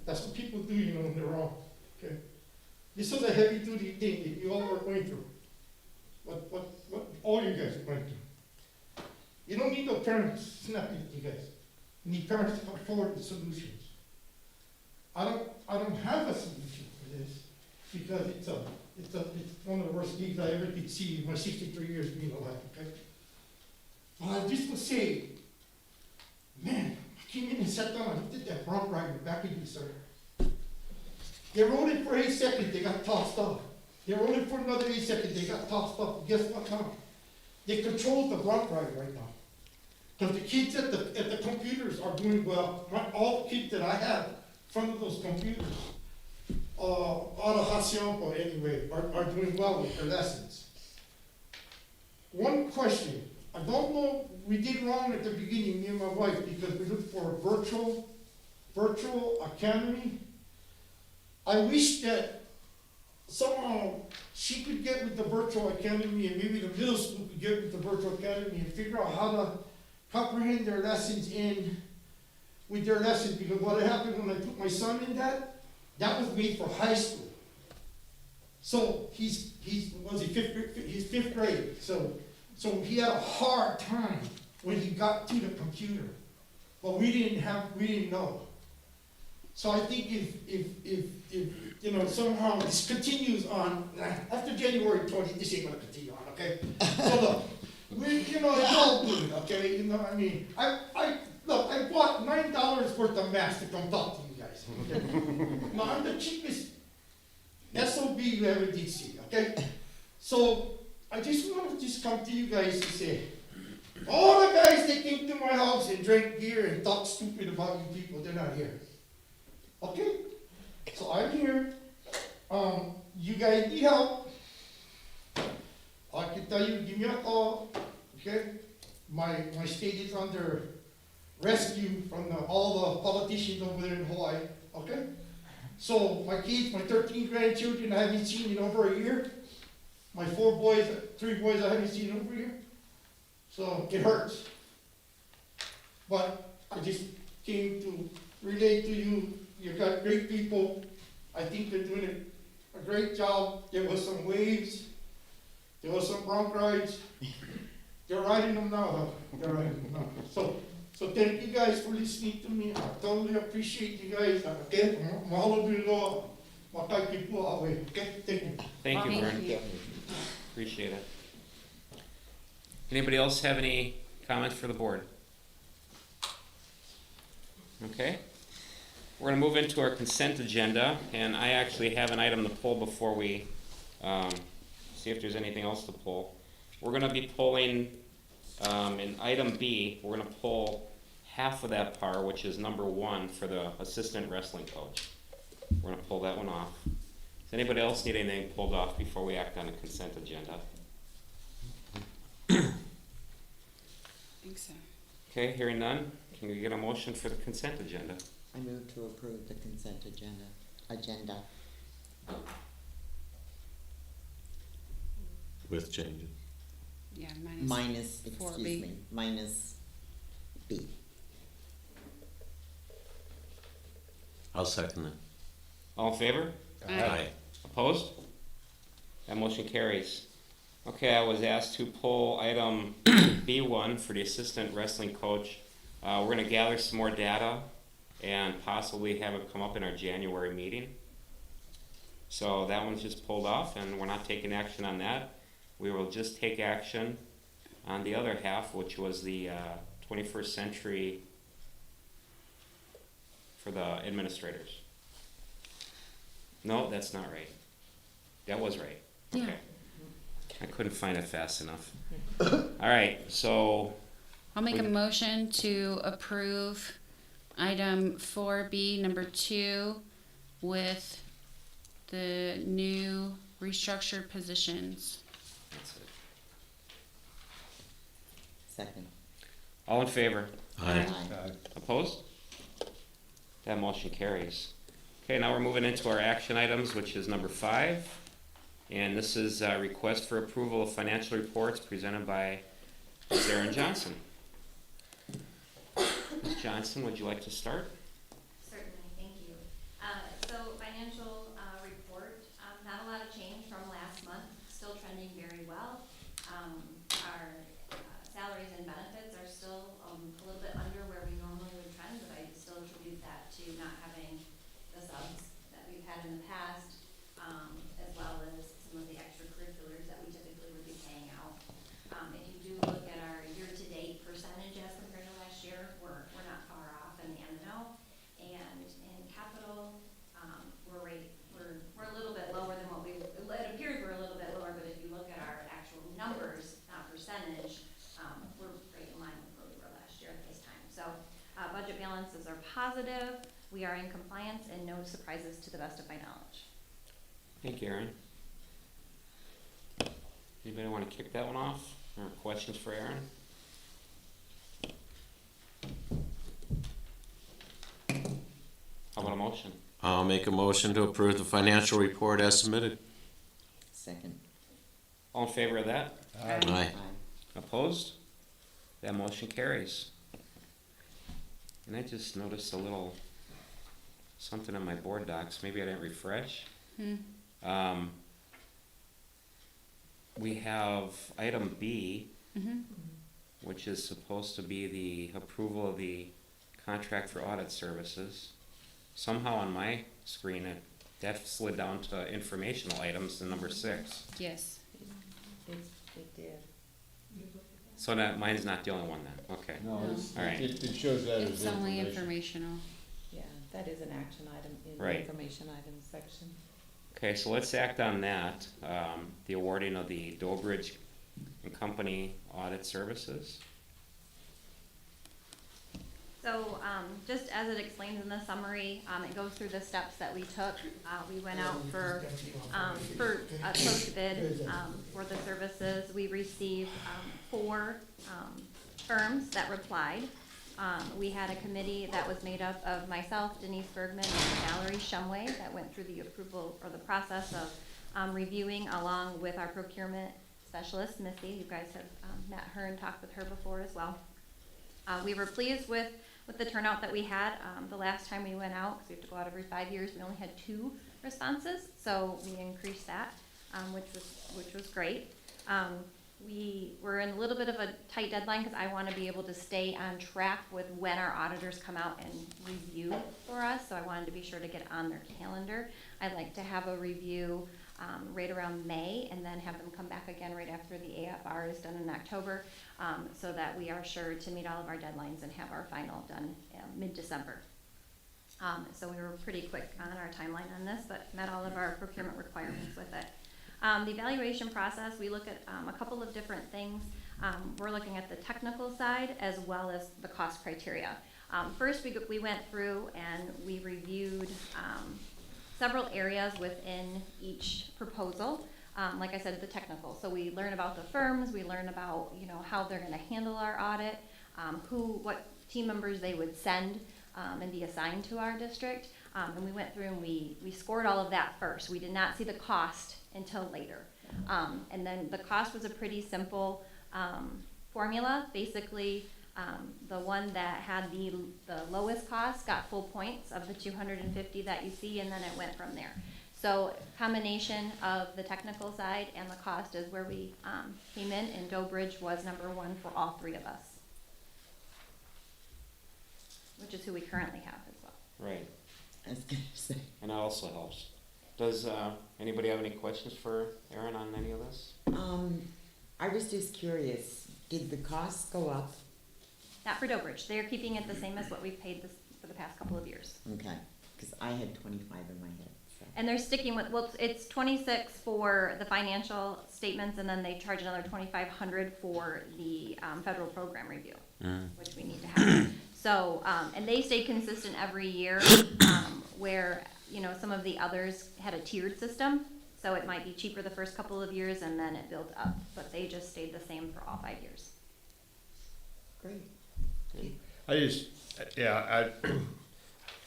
That's what people do, you know, when they're wrong, okay? This was a heavy duty thing that you all were going through. What all you guys are going through. You don't need no parents snapping at you guys. You need parents to come forward with solutions. I don't have a solution for this because it's one of the worst things I ever did see in my 63 years being alive, okay? But I just will say, man, I came in and sat down, I looked at that bronc rider back at you, sir. They rode it for 8 seconds, they got tossed off. They rode it for another 8 seconds, they got tossed off. Guess what now? They control the bronc rider right now. Because the kids at the computers are doing well. All the kids that I have in front of those computers, out of Hacienda anyway, are doing well with their lessons. One question, I don't know, we did wrong at the beginning, me and my wife, because we looked for a virtual academy. I wish that somehow she could get with the virtual academy and maybe the middle school could get with the virtual academy and figure out how to comprehend their lessons with their lessons, because what happened when I put my son in that was made for high school. So he's 5th grade. So he had a hard time when he got to the computer. But we didn't know. So I think if somehow this continues on after January 20th, this ain't gonna continue on, okay? So look. It's all good, okay? I mean, I bought $9 worth of masks to come talk to you guys, okay? Now, I'm the cheapest SOB you ever did see, okay? So, I just want to come to you guys and say, all the guys that came to my house and drank beer and talked stupid about you people, they're not here. Okay? So I'm here. You guys need help. I can tell you, give me a call, okay? My state is under rescue from all the politicians over there in Hawaii, okay? So my kids, my 13 grandchildren, I haven't seen in over a year. My 3 boys I haven't seen in over a year. So it hurts. But I just came to relate to you. You've got great people. I think they're doing a great job. There was some waves. There was some bronc rides. They're riding them now, huh? They're riding them now. So thank you guys for listening to me. I totally appreciate you guys. Okay? Mahalo nilo. Makaikipu awe. Okay? Thank you. Thank you, Vern. Appreciate it. Anybody else have any comments for the board? Okay. We're going to move into our consent agenda, and I actually have an item to pull before we see if there's anything else to pull. We're going to be pulling in item B, we're going to pull half of that par, which is number 1 for the assistant wrestling coach. We're going to pull that one off. Does anybody else need anything pulled off before we act on the consent agenda? I think so. Okay, hearing none, can we get a motion for the consent agenda? I move to approve the consent agenda. With changes. Yeah, Minus, 4B. minus B. I'll second that. All in favor? Aye. Opposed? That motion carries. Okay, I was asked to pull item B1 for the assistant wrestling coach. We're gonna gather some more data and possibly have it come up in our January meeting. So that one's just pulled off, and we're not taking action on that. We will just take action on the other half, which was the 21st century for the administrators. No, that's not right. That was right. Yeah. Okay. I couldn't find it fast enough. All right, so I'll make a motion to approve item 4B, number 2, with the new restructured positions. that's it. Second. All in favor? Aye. Opposed? That motion carries. Okay, now we're moving into our action items, which is number 5. And this is a request for approval of financial reports presented by Ms. Erin Johnson. Ms. Johnson, would you like to start? Certainly, thank you. So financial report, not a lot of change from last month, still trending very well. Our salaries and benefits are still a little bit under where we normally would trend, but I still attribute that to not having the subs that we've had in the past, as well as some of the extracurriculars that we typically would be paying out. If you do look at our year-to-date percentage as compared to last year, we're not far off in the M&O. And in capital, we're a little bit lower than what it appears we're a little bit lower, but if you look at our actual numbers, percentage, we're right in line with where we were last year at this time. So, budget balances are positive, we are in compliance, and no surprises to the best of my knowledge. Thank you, Erin. Anybody want to kick that one off? Or questions for Erin? How about a motion? I'll make a motion to approve the financial report as submitted. Second. All in favor of that? Aye. Opposed? That motion carries. And I just noticed a little something on my board docs. Maybe I didn't refresh. We have item B, which is supposed to be the approval of the contract for audit services. Somehow on my screen, that slid down to informational items in number 6. Yes. It did. So that mine's not the only one then. Okay. No, All right. it shows that as It's only information. informational. Yeah, that is an action item in the Right. information items section. Okay, so let's act on that. The awarding of the Dobridge and Company audit services. So, just as it explains in the summary, it goes through the steps that we took. We went out for a closed bid, for the services. We received, 4, firms that replied. We had a committee that was made up of myself, Denise Bergman, and Valerie Shumway that went through the approval or the process of, reviewing along with our procurement specialist, Missy. You guys have, met her and talked with her before as well. We were pleased with the turnout that we had. The last time we went out, because we have to go out every 5 years, we only had 2 responses, so we increased that, which was great. We were in a little bit of a tight deadline because I want to be able to stay on track with when our auditors come out and review for us, so I wanted to be sure to get on their calendar. I'd like to have a review right around May, and then have them come back again right after the AFR is done in October, so that we are sure to meet all of our deadlines and have our final done mid-December. So we were pretty quick on our timeline on this, but met all of our procurement requirements with it. The evaluation process, we look at a couple of different things. We're looking at the technical side as well as the cost criteria. First, we went through and we reviewed several areas within each proposal. Like I said, the technical. So we learn about the firms, we learn about, how they're gonna handle our audit, what team members they would send and be assigned to our district. And we went through and we scored all of that first. We did not see the cost until later. And then the cost was a pretty simple formula. Basically, The one that had the lowest cost got full points of the 250 that you see, and then it went from there. So combination of the technical side and the cost is where we came in, and Doe Bridge was number one for all three of us, which is who we currently have as well. Right, I was gonna say, and that also helps. Does anybody have any questions for Erin on any of this? I was just curious, did the costs go up? Not for Doe Bridge. They're keeping it the same as what we've paid for the past couple of years. Okay, cause I had 25 in my head, so. And they're sticking with, well, it's 26 for the financial statements, and then they charge another 2,500 for the federal program review, which we need to have. So, and they stay consistent every year, where, you know, some of the others had a tiered system, so it might be cheaper the first couple of years and then it built up, but they just stayed the same for all 5 years. Great. I just,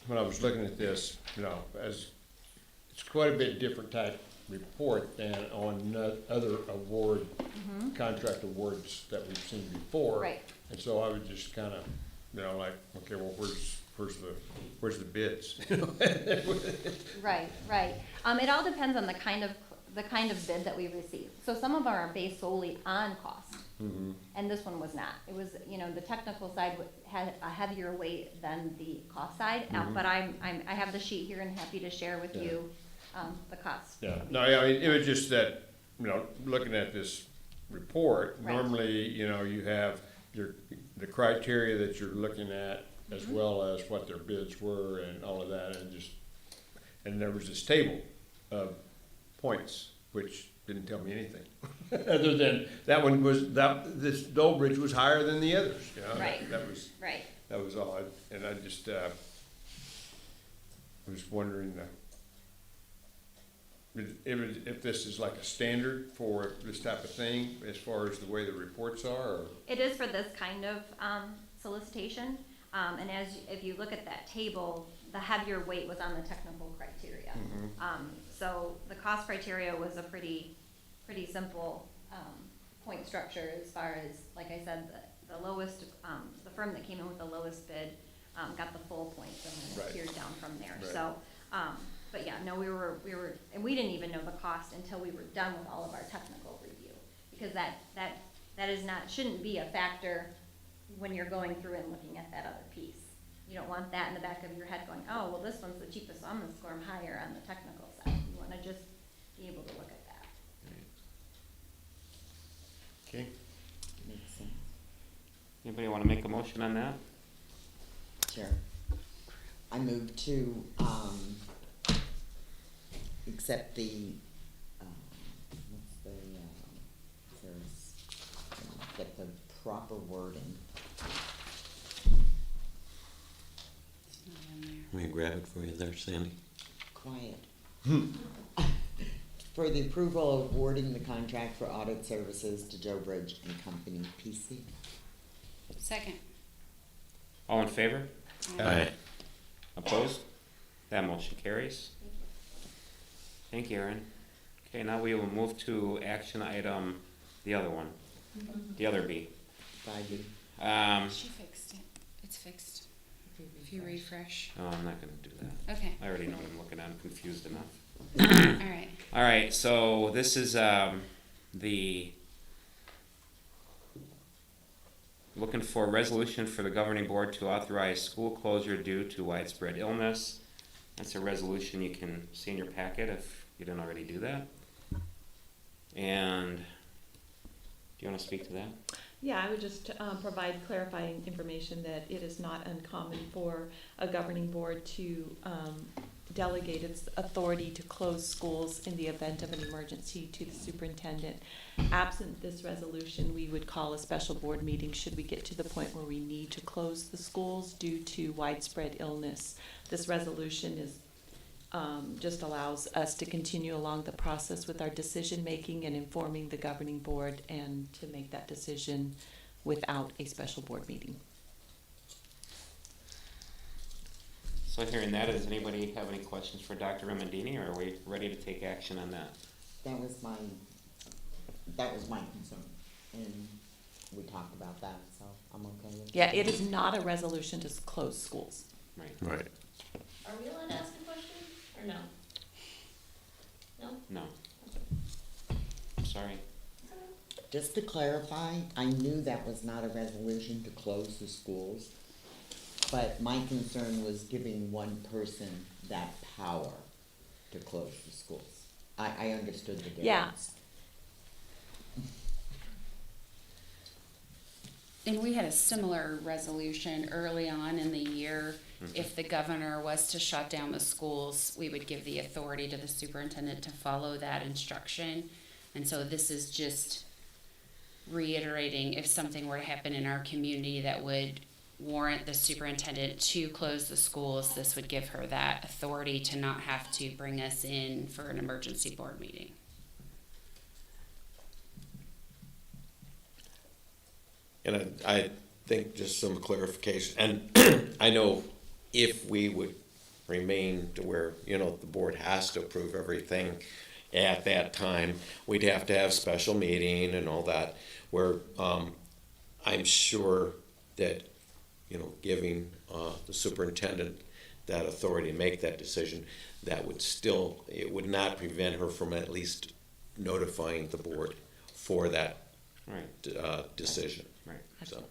when I was looking at this, you know, as, it's quite a bit different type report than on other award, contract awards that we've seen before. Right. And so I would just kind of, you know, like, okay, well, where's the bids? Right. It all depends on the kind of bid that we receive. So some of them are based solely on cost. And this one was not. It was, you know, the technical side had a heavier weight than the cost side. But I have the sheet here and happy to share with you the cost. Yeah, no, I mean, it was just that, you know, looking at this report, Right. normally, you know, you have the criteria that you're looking at, as well as what their bids were and all of that, and there was this table of points, which didn't tell me anything. Other than, this Dole Bridge was higher than the others, you know? Right. That was all, and I just, was wondering, if this is like a standard for this type of thing, as far as the way the reports are, or? It is for this kind of solicitation, and if you look at that table, the heavier weight was on the technical criteria. So the cost criteria was a pretty simple point structure as far as, like I said, the lowest, the firm that came in with the lowest bid got the full points, and then it Right. tiered down from there. Right. So, but yeah, no, we were, and we didn't even know the cost until we were done with all of our technical review, because that is not, shouldn't be a factor when you're going through and looking at that other piece. You don't want that in the back of your head going, oh, well, this one's the cheapest, so I'm gonna score them higher on the technical side. You wanna just be able to look at that. Okay. Makes sense. Anybody want to make a motion on that? Sure. I move to, accept the, what's the, get the proper wording. It's not in there. Let me grab it for you there, Sandy. Quiet. For the approval of awarding the contract for audit services to Joe Bridge and Company, PC. Second. All in favor? Aye. Opposed? That motion carries. Thank you, Erin. Okay, now we will move to action item, the other one, the other B. Friday. She fixed it. It's fixed. If you refresh. Oh, I'm not gonna do that. Okay. I already know what I'm looking at, I'm confused enough. All right. All right, so this is, looking for a resolution for the governing board to authorize school closure due to widespread illness. That's a resolution you can see in your packet if you didn't already do that. And, do you wanna speak to that? Yeah, I would just provide clarifying information that it is not uncommon for a governing board to delegate its authority to close schools in the event of an emergency to the superintendent. Absent this resolution, we would call a special board meeting should we get to the point where we need to close the schools due to widespread illness. This resolution is just allows us to continue along the process with our decision-making and informing the governing board and to make that decision without a special board meeting. So hearing that, does anybody have any questions for Dr. Remendini, or are we ready to take action on that? That was my concern. And we talked about that, so I'm okay with it. Yeah, it is not a resolution to close schools. Right. Right. Are we allowed to ask a question, or no? No? No. I'm sorry. Just to clarify, I knew that was not a resolution to close the schools, but my concern was giving one person that power to close the schools. I understood the difference. Yeah. And we had a similar resolution early on in the year. If the governor was to shut down the schools, we would give the authority to the superintendent to follow that instruction. And so this is just reiterating if something were to happen in our community that would warrant the superintendent to close the schools, this would give her that authority to not have to bring us in for an emergency board meeting. And I think just some clarification, and I know if we would remain to where, you know, the board has to approve everything at that time, we'd have to have special meeting and all that, where, I'm sure that, you know, giving, the superintendent that authority to make that decision, that would still, it would not prevent her from at least notifying the board for that, Right. decision. Right. So,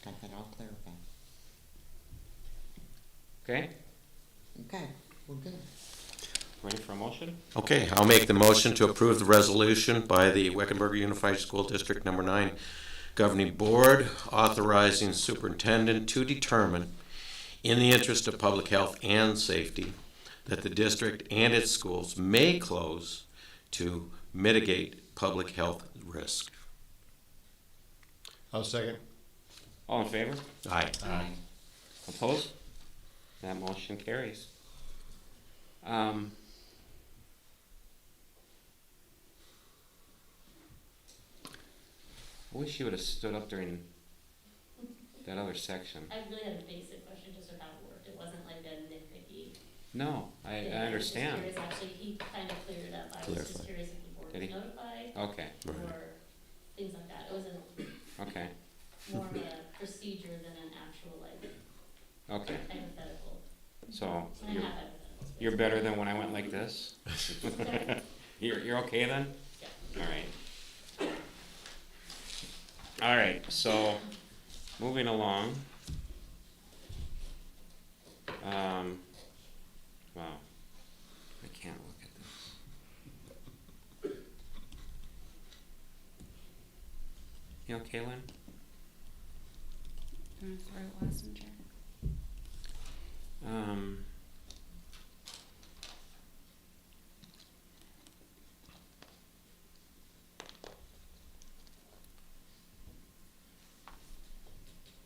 Got that all clarified. Okay. Okay, we're good. Ready for a motion? okay, I'll make the motion to approve the resolution by the Weckenberger Unified School District Number 9 Governing Board authorizing superintendent to determine, in the interest of public health and safety, that the district and its schools may close to mitigate public health risk. I'll second. All in favor? Aye. Opposed? That motion carries. I wish you would have stood up during that other section. I really had a basic question just of how it worked. It wasn't like a nitpicky No, I thing. I was understand. just curious, actually, he kind of cleared it up. I was Clarified. just curious if the board Did was he? notified Okay, Right. or things like that. It wasn't okay, more of a procedure than an actual like okay. hypothetical. So And I you're, have hypotheticals. but- you're better than when I went like this? You're okay then? Yeah. All right. All right, so moving along. Wow, I can't look at this. You okay, Lynn? You wanna throw Wasm chair?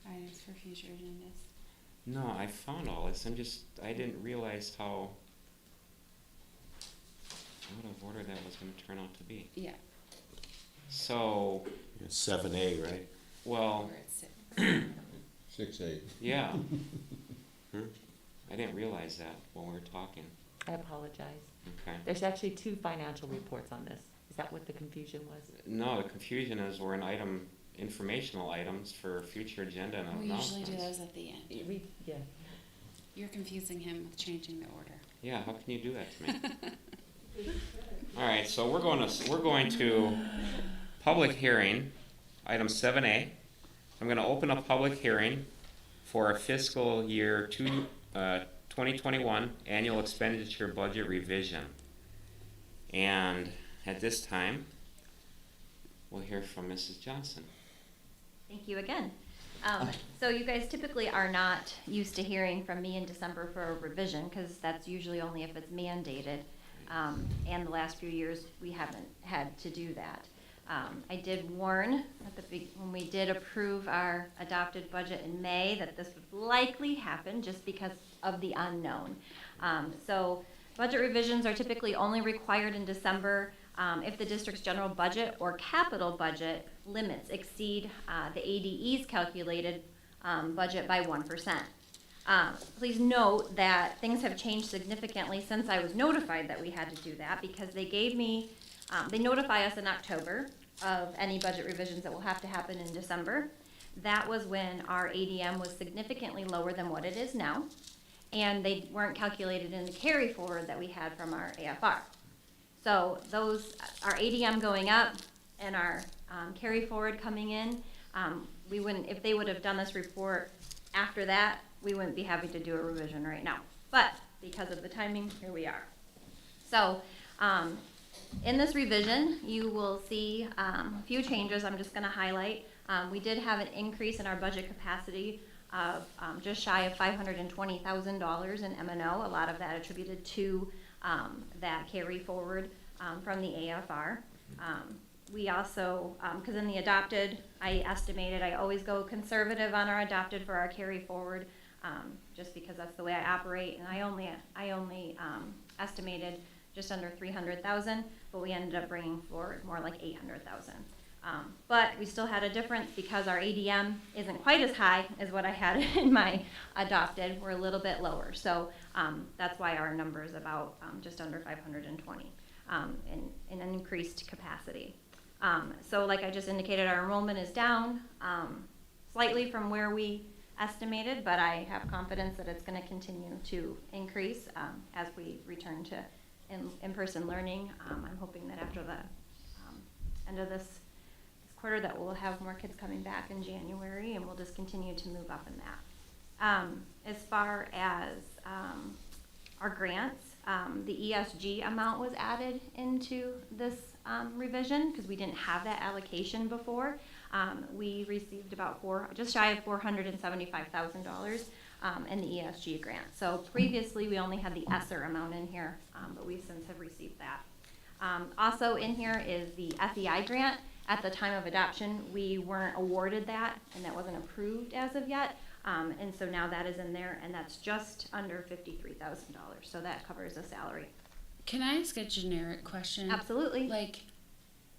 Items for future agendas. No, I found all this, I didn't realize how out of order that was gonna turn out to be. Yeah, So, 7A, right? well, where it's 6-8. yeah. I didn't realize that when we were talking, I apologize. okay. There's actually 2 financial reports on this. Is that what the confusion was? No, the confusion is we're in informational items for future agenda and we usually do announcements. those at the end. Yeah. You're confusing him with changing the order. Yeah, how can you do that to me? All right, so we're going to public hearing, item 7A. I'm going to open a public hearing for our fiscal year 2021 annual expenditure budget revision. And at this time, we'll hear from Mrs. Johnson. Thank you again. So you guys typically are not used to hearing from me in December for a revision, because that's usually only if it's mandated. And the last few years, we haven't had to do that. I did warn when we did approve our adopted budget in May that this would likely happen just because of the unknown. So budget revisions are typically only required in December if the district's general budget or capital budget limits exceed the ADE's calculated budget by 1%. Please note that things have changed significantly since I was notified that we had to do that, because they gave me, they notify us in October, of any budget revisions that will have to happen in December. That was when our ADM was significantly lower than what it is now, and they weren't calculated in the carry forward that we had from our AFR. So those, our ADM going up and our carry forward coming in, we wouldn't, if they would have done this report after that, we wouldn't be happy to do a revision right now. But because of the timing, here we are. So in this revision, you will see a few changes I'm just going to highlight. We did have an increase in our budget capacity of just shy of $520,000 in M&O. A lot of that attributed to that carry forward from the AFR. We also, because in the adopted, I estimated, I always go conservative on our adopted for our carry forward, just because that's the way I operate, and I only estimated just under 300,000, but we ended up bringing forward more like 800,000. But we still had a difference because our ADM isn't quite as high as what I had in my adopted. We're a little bit lower, so that's why our number is about just under 520 in an increased capacity. So like I just indicated, our enrollment is down slightly from where we estimated, but I have confidence that it's going to continue to increase as we return to in-person learning. I'm hoping that after the end of this quarter that we'll have more kids coming back in January, and we'll just continue to move up in that. As far as our grants, the ESG amount was added into this revision because we didn't have that allocation before. We received about just shy of $475,000 in the ESG grant. So previously we only had the ESSER amount in here, but we since have received that. Also in here is the FEI grant. At the time of adoption, we weren't awarded that, and that wasn't approved as of yet. And so now that is in there, and that's just under $53,000. So that covers a salary. Can I ask a generic question? Absolutely. Like,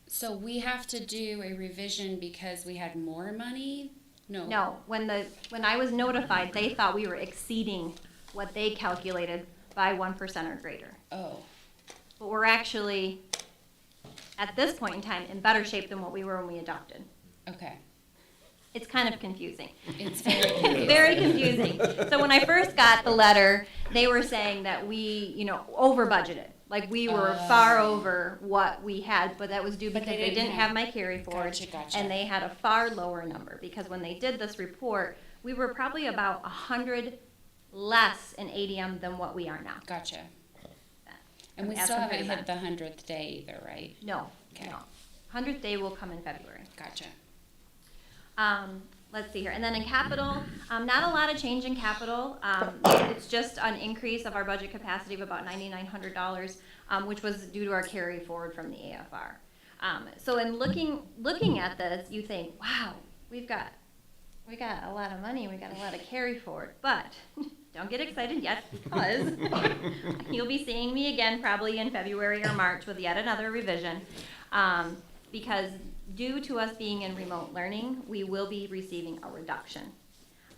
so we have to do a revision because we had more money? No. No, when I was notified, they thought we were exceeding what they calculated by 1% or greater. Oh. But we're actually, at this point in time, in better shape than what we were when we adopted. Okay. It's kind of confusing. It's very confusing. Very confusing. So when I first got the letter, they were saying that we, over budgeted. Like we were far over what we had, but that was due But because they they didn't didn't have- have my carry forward. Gotcha. And they had a far lower number because when they did this report, we were probably about 100 less in ADM than what we are now. Gotcha. And we As still haven't compared to hit the 100th day either, right? No, Okay. no. 100th day will come in February. Gotcha. Let's see here. And then in capital, not a lot of change in capital. It's just an increase of our budget capacity of about $9,900, which was due to our carry forward from the AFR. So in looking at this, you think, wow, we got a lot of money, we got a lot of carry forward. But don't get excited yet because you'll be seeing me again probably in February or March with yet another revision. Because due to us being in remote learning, we will be receiving a reduction.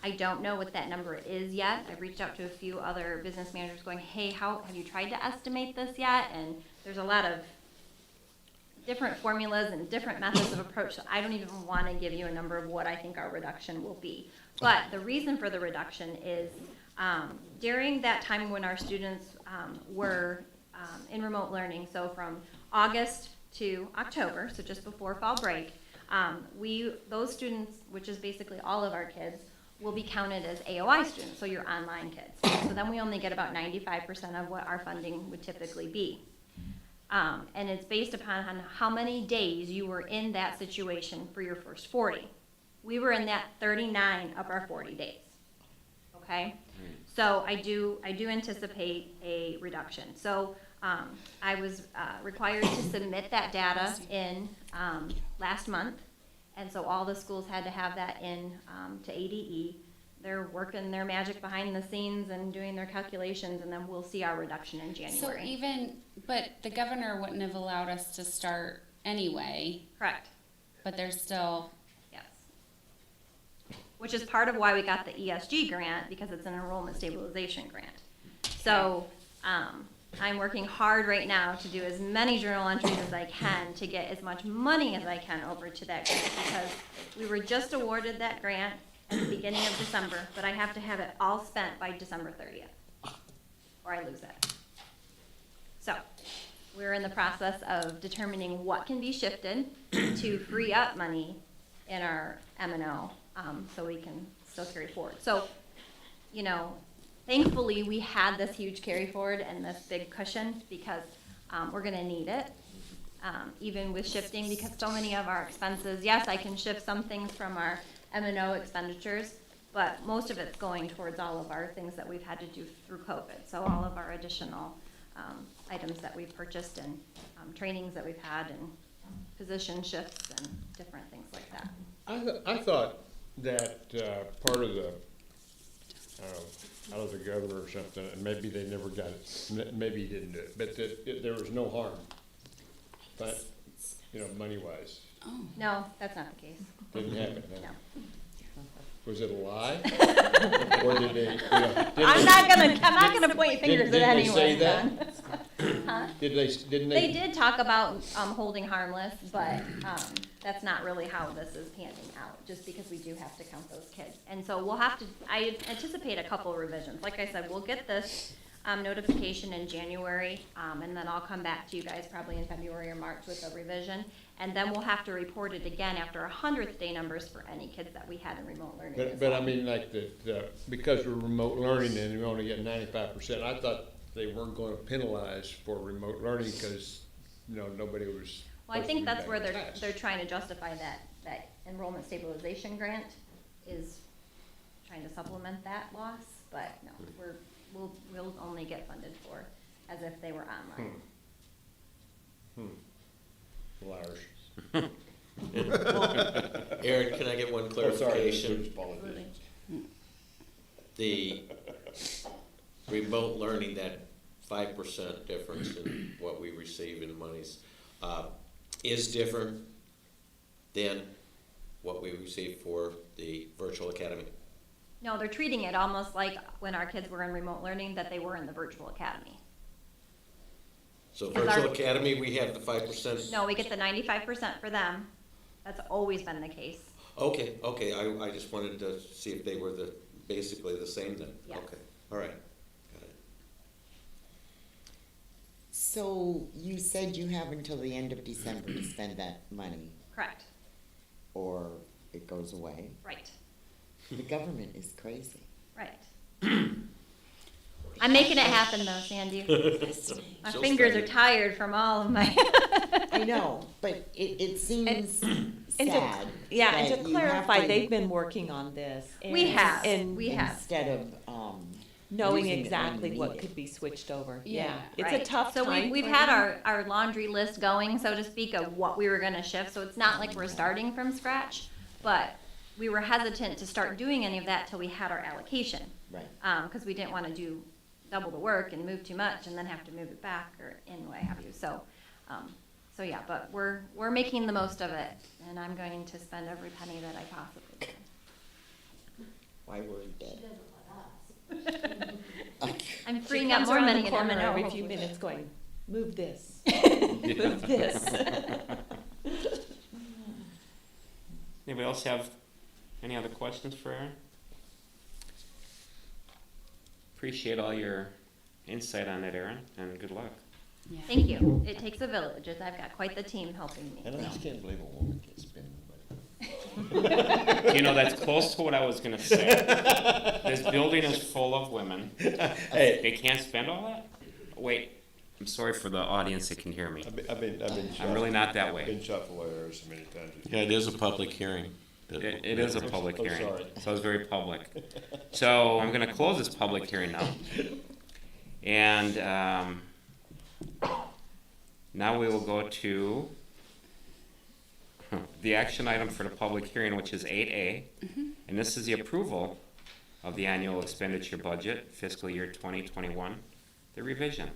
I don't know what that number is yet. I've reached out to a few other business managers going, hey, have you tried to estimate this yet? And there's a lot of different formulas and different methods of approach, so I don't even want to give you a number of what I think our reduction will be. But the reason for the reduction is during that time when our students were in remote learning, so from August to October, so just before fall break, those students, which is basically all of our kids, will be counted as AOI students, so your online kids. So then we only get about 95% of what our funding would typically be. And it's based upon how many days you were in that situation for your first 40. We were in that 39 of our 40 days. Okay? So I do anticipate a reduction. So I was required to submit that data in last month, and so all the schools had to have that in to ADE. They're working their magic behind the scenes and doing their calculations, and then we'll see our reduction in January. So but the governor wouldn't have allowed us to start anyway. Correct. But there's still. Yes. Which is part of why we got the ESG grant, because it's an enrollment stabilization grant. So I'm working hard right now to do as many journal entries as I can to get as much money as I can over to that grant, because we were just awarded that grant at the beginning of December, but I have to have it all spent by December 30th, or I lose it. So, we're in the process of determining what can be shifted to free up money in our M&O, so we can still carry forward. So, you know, thankfully, we had this huge carry forward and this big cushion, because we're gonna need it, even with shifting, because so many of our expenses, yes, I can shift some things from our M&O expenditures, but most of it's going towards all of our things that we've had to do through COVID. So all of our additional items that we've purchased, and trainings that we've had, and position shifts and different things like that. I thought that part of the, out of the governor or something, and maybe they never got it, maybe he didn't do it, but that there was no harm, but, you know, money-wise. No, that's not the case. Didn't happen, huh? No. Was it a lie? Or did they, you know? I'm not gonna point fingers at Didn't they say anyone. that? Huh? Didn't They they? did talk about holding harmless, but that's not really how this is panning out, just because we do have to count those kids. And so we'll have to, I anticipate a couple revisions. Like I said, we'll get this notification in January, and then I'll come back to you guys probably in February or March with a revision. And then we'll have to report it again after 100th day numbers for any kids that we had in remote learning. as But I well. mean, like because we're remote learning and we only get 95%, I thought they weren't gonna penalize for remote learning because, you know, nobody was. Well, I supposed to think be that's back where in class. they're trying to justify that enrollment stabilization grant is trying to supplement that loss, but no, we'll only get funded for as if they were online. Liars. Aaron, can I get one Oh, sorry, clarification? there's politics. The remote learning, that 5% difference in what we receive in monies, is different than what we receive for the virtual academy. No, they're treating it almost like when our kids were in remote learning, that they were in the virtual academy. So Because virtual our- academy, we have the 5%? No, we get the 95% for them. That's always been the case. Okay, I just wanted to see if they were basically the same then. Yes. Okay, all right, got it. So you said you have until the end of December to spend that money, Correct, or it goes away. right, The government is crazy. right. I'm making it happen though, Sandy. My She'll fingers spend are it. tired from all of my. I know, but it seems And sad. Yeah, and that to you have clarify, to- they've been working on this. We have, And we have. Instead of, knowing using it when exactly you what need it. could be switched over. Yeah, Yeah, it's a Right. tough So time. we've had our laundry list going, so to speak, of what we were gonna shift, so it's not like we're starting from scratch, but we were hesitant to start doing any of that till we had our allocation. right. Cause we didn't wanna do double the work and move too much and then have to move it back or in what have you, so yeah, but we're making the most of it, and I'm going to spend every penny that I possibly can. Why were you She dead? doesn't let us. I'm She freeing up comes more around money the in corner M&O. every few minutes going, move this, move this. Anybody else have any other questions for Aaron? Appreciate all your insight on that, Aaron, and good luck. Yeah. Thank you. It takes a village. I've got quite the team helping me. And I just can't believe a woman can spend money. You know, that's close to what I was gonna say. This building is full of women. Hey, They can't spend all that? Wait, I'm sorry for the audience that can hear me. I've been shot. I'm really not that I've way. been shot full of arrows so many times. Yeah, it is a public hearing. It is a public Oh, hearing, sorry. so it's very public. So I'm gonna close this public hearing now. And, now we will go to the action item for the public hearing, which is 8A. And this is the approval of the annual expenditure budget fiscal year 2021, the revision.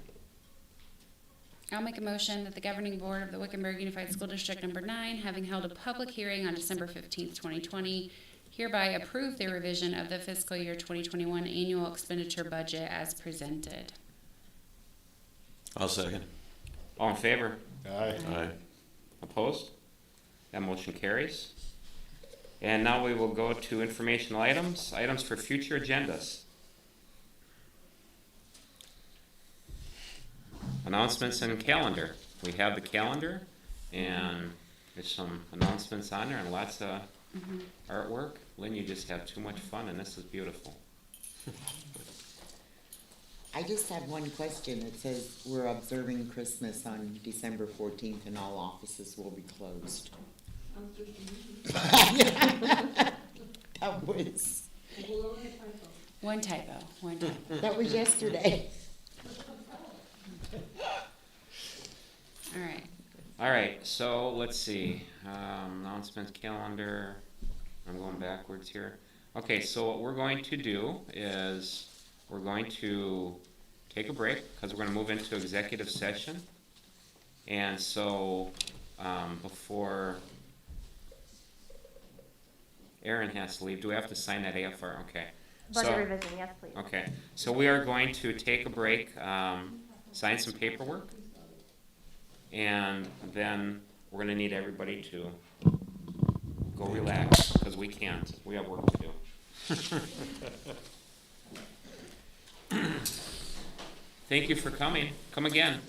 I'll make a motion that the governing board of the Wickenburg Unified School District Number 9, having held a public hearing on December 15th, 2020, hereby approve the revision of the fiscal year 2021 annual expenditure budget as presented. I'll second. All in favor? Aye. Aye. Opposed? That motion carries. And now we will go to informational items, items for future agendas. Announcements and calendar. We have the calendar, and there's some announcements on there and lots of artwork. Lynn, you just have too much fun, and this is beautiful. I just have one question. It says we're observing Christmas on December 14th and all offices will be closed. Sounds good to me. That was, Below the typo. One typo. that was yesterday. All right. All right, so let's see. Announcements, calendar. I'm going backwards here. Okay, so what we're going to do is we're going to take a break because we're going to move into executive session. And so before Aaron has to leave, do we have to sign that AFR? Okay. Budget revision, yes, please. Okay, so we are going to take a break, sign some paperwork, and then we're gonna need everybody to go relax, because we can't, we have work to do. Thank you for coming, come again.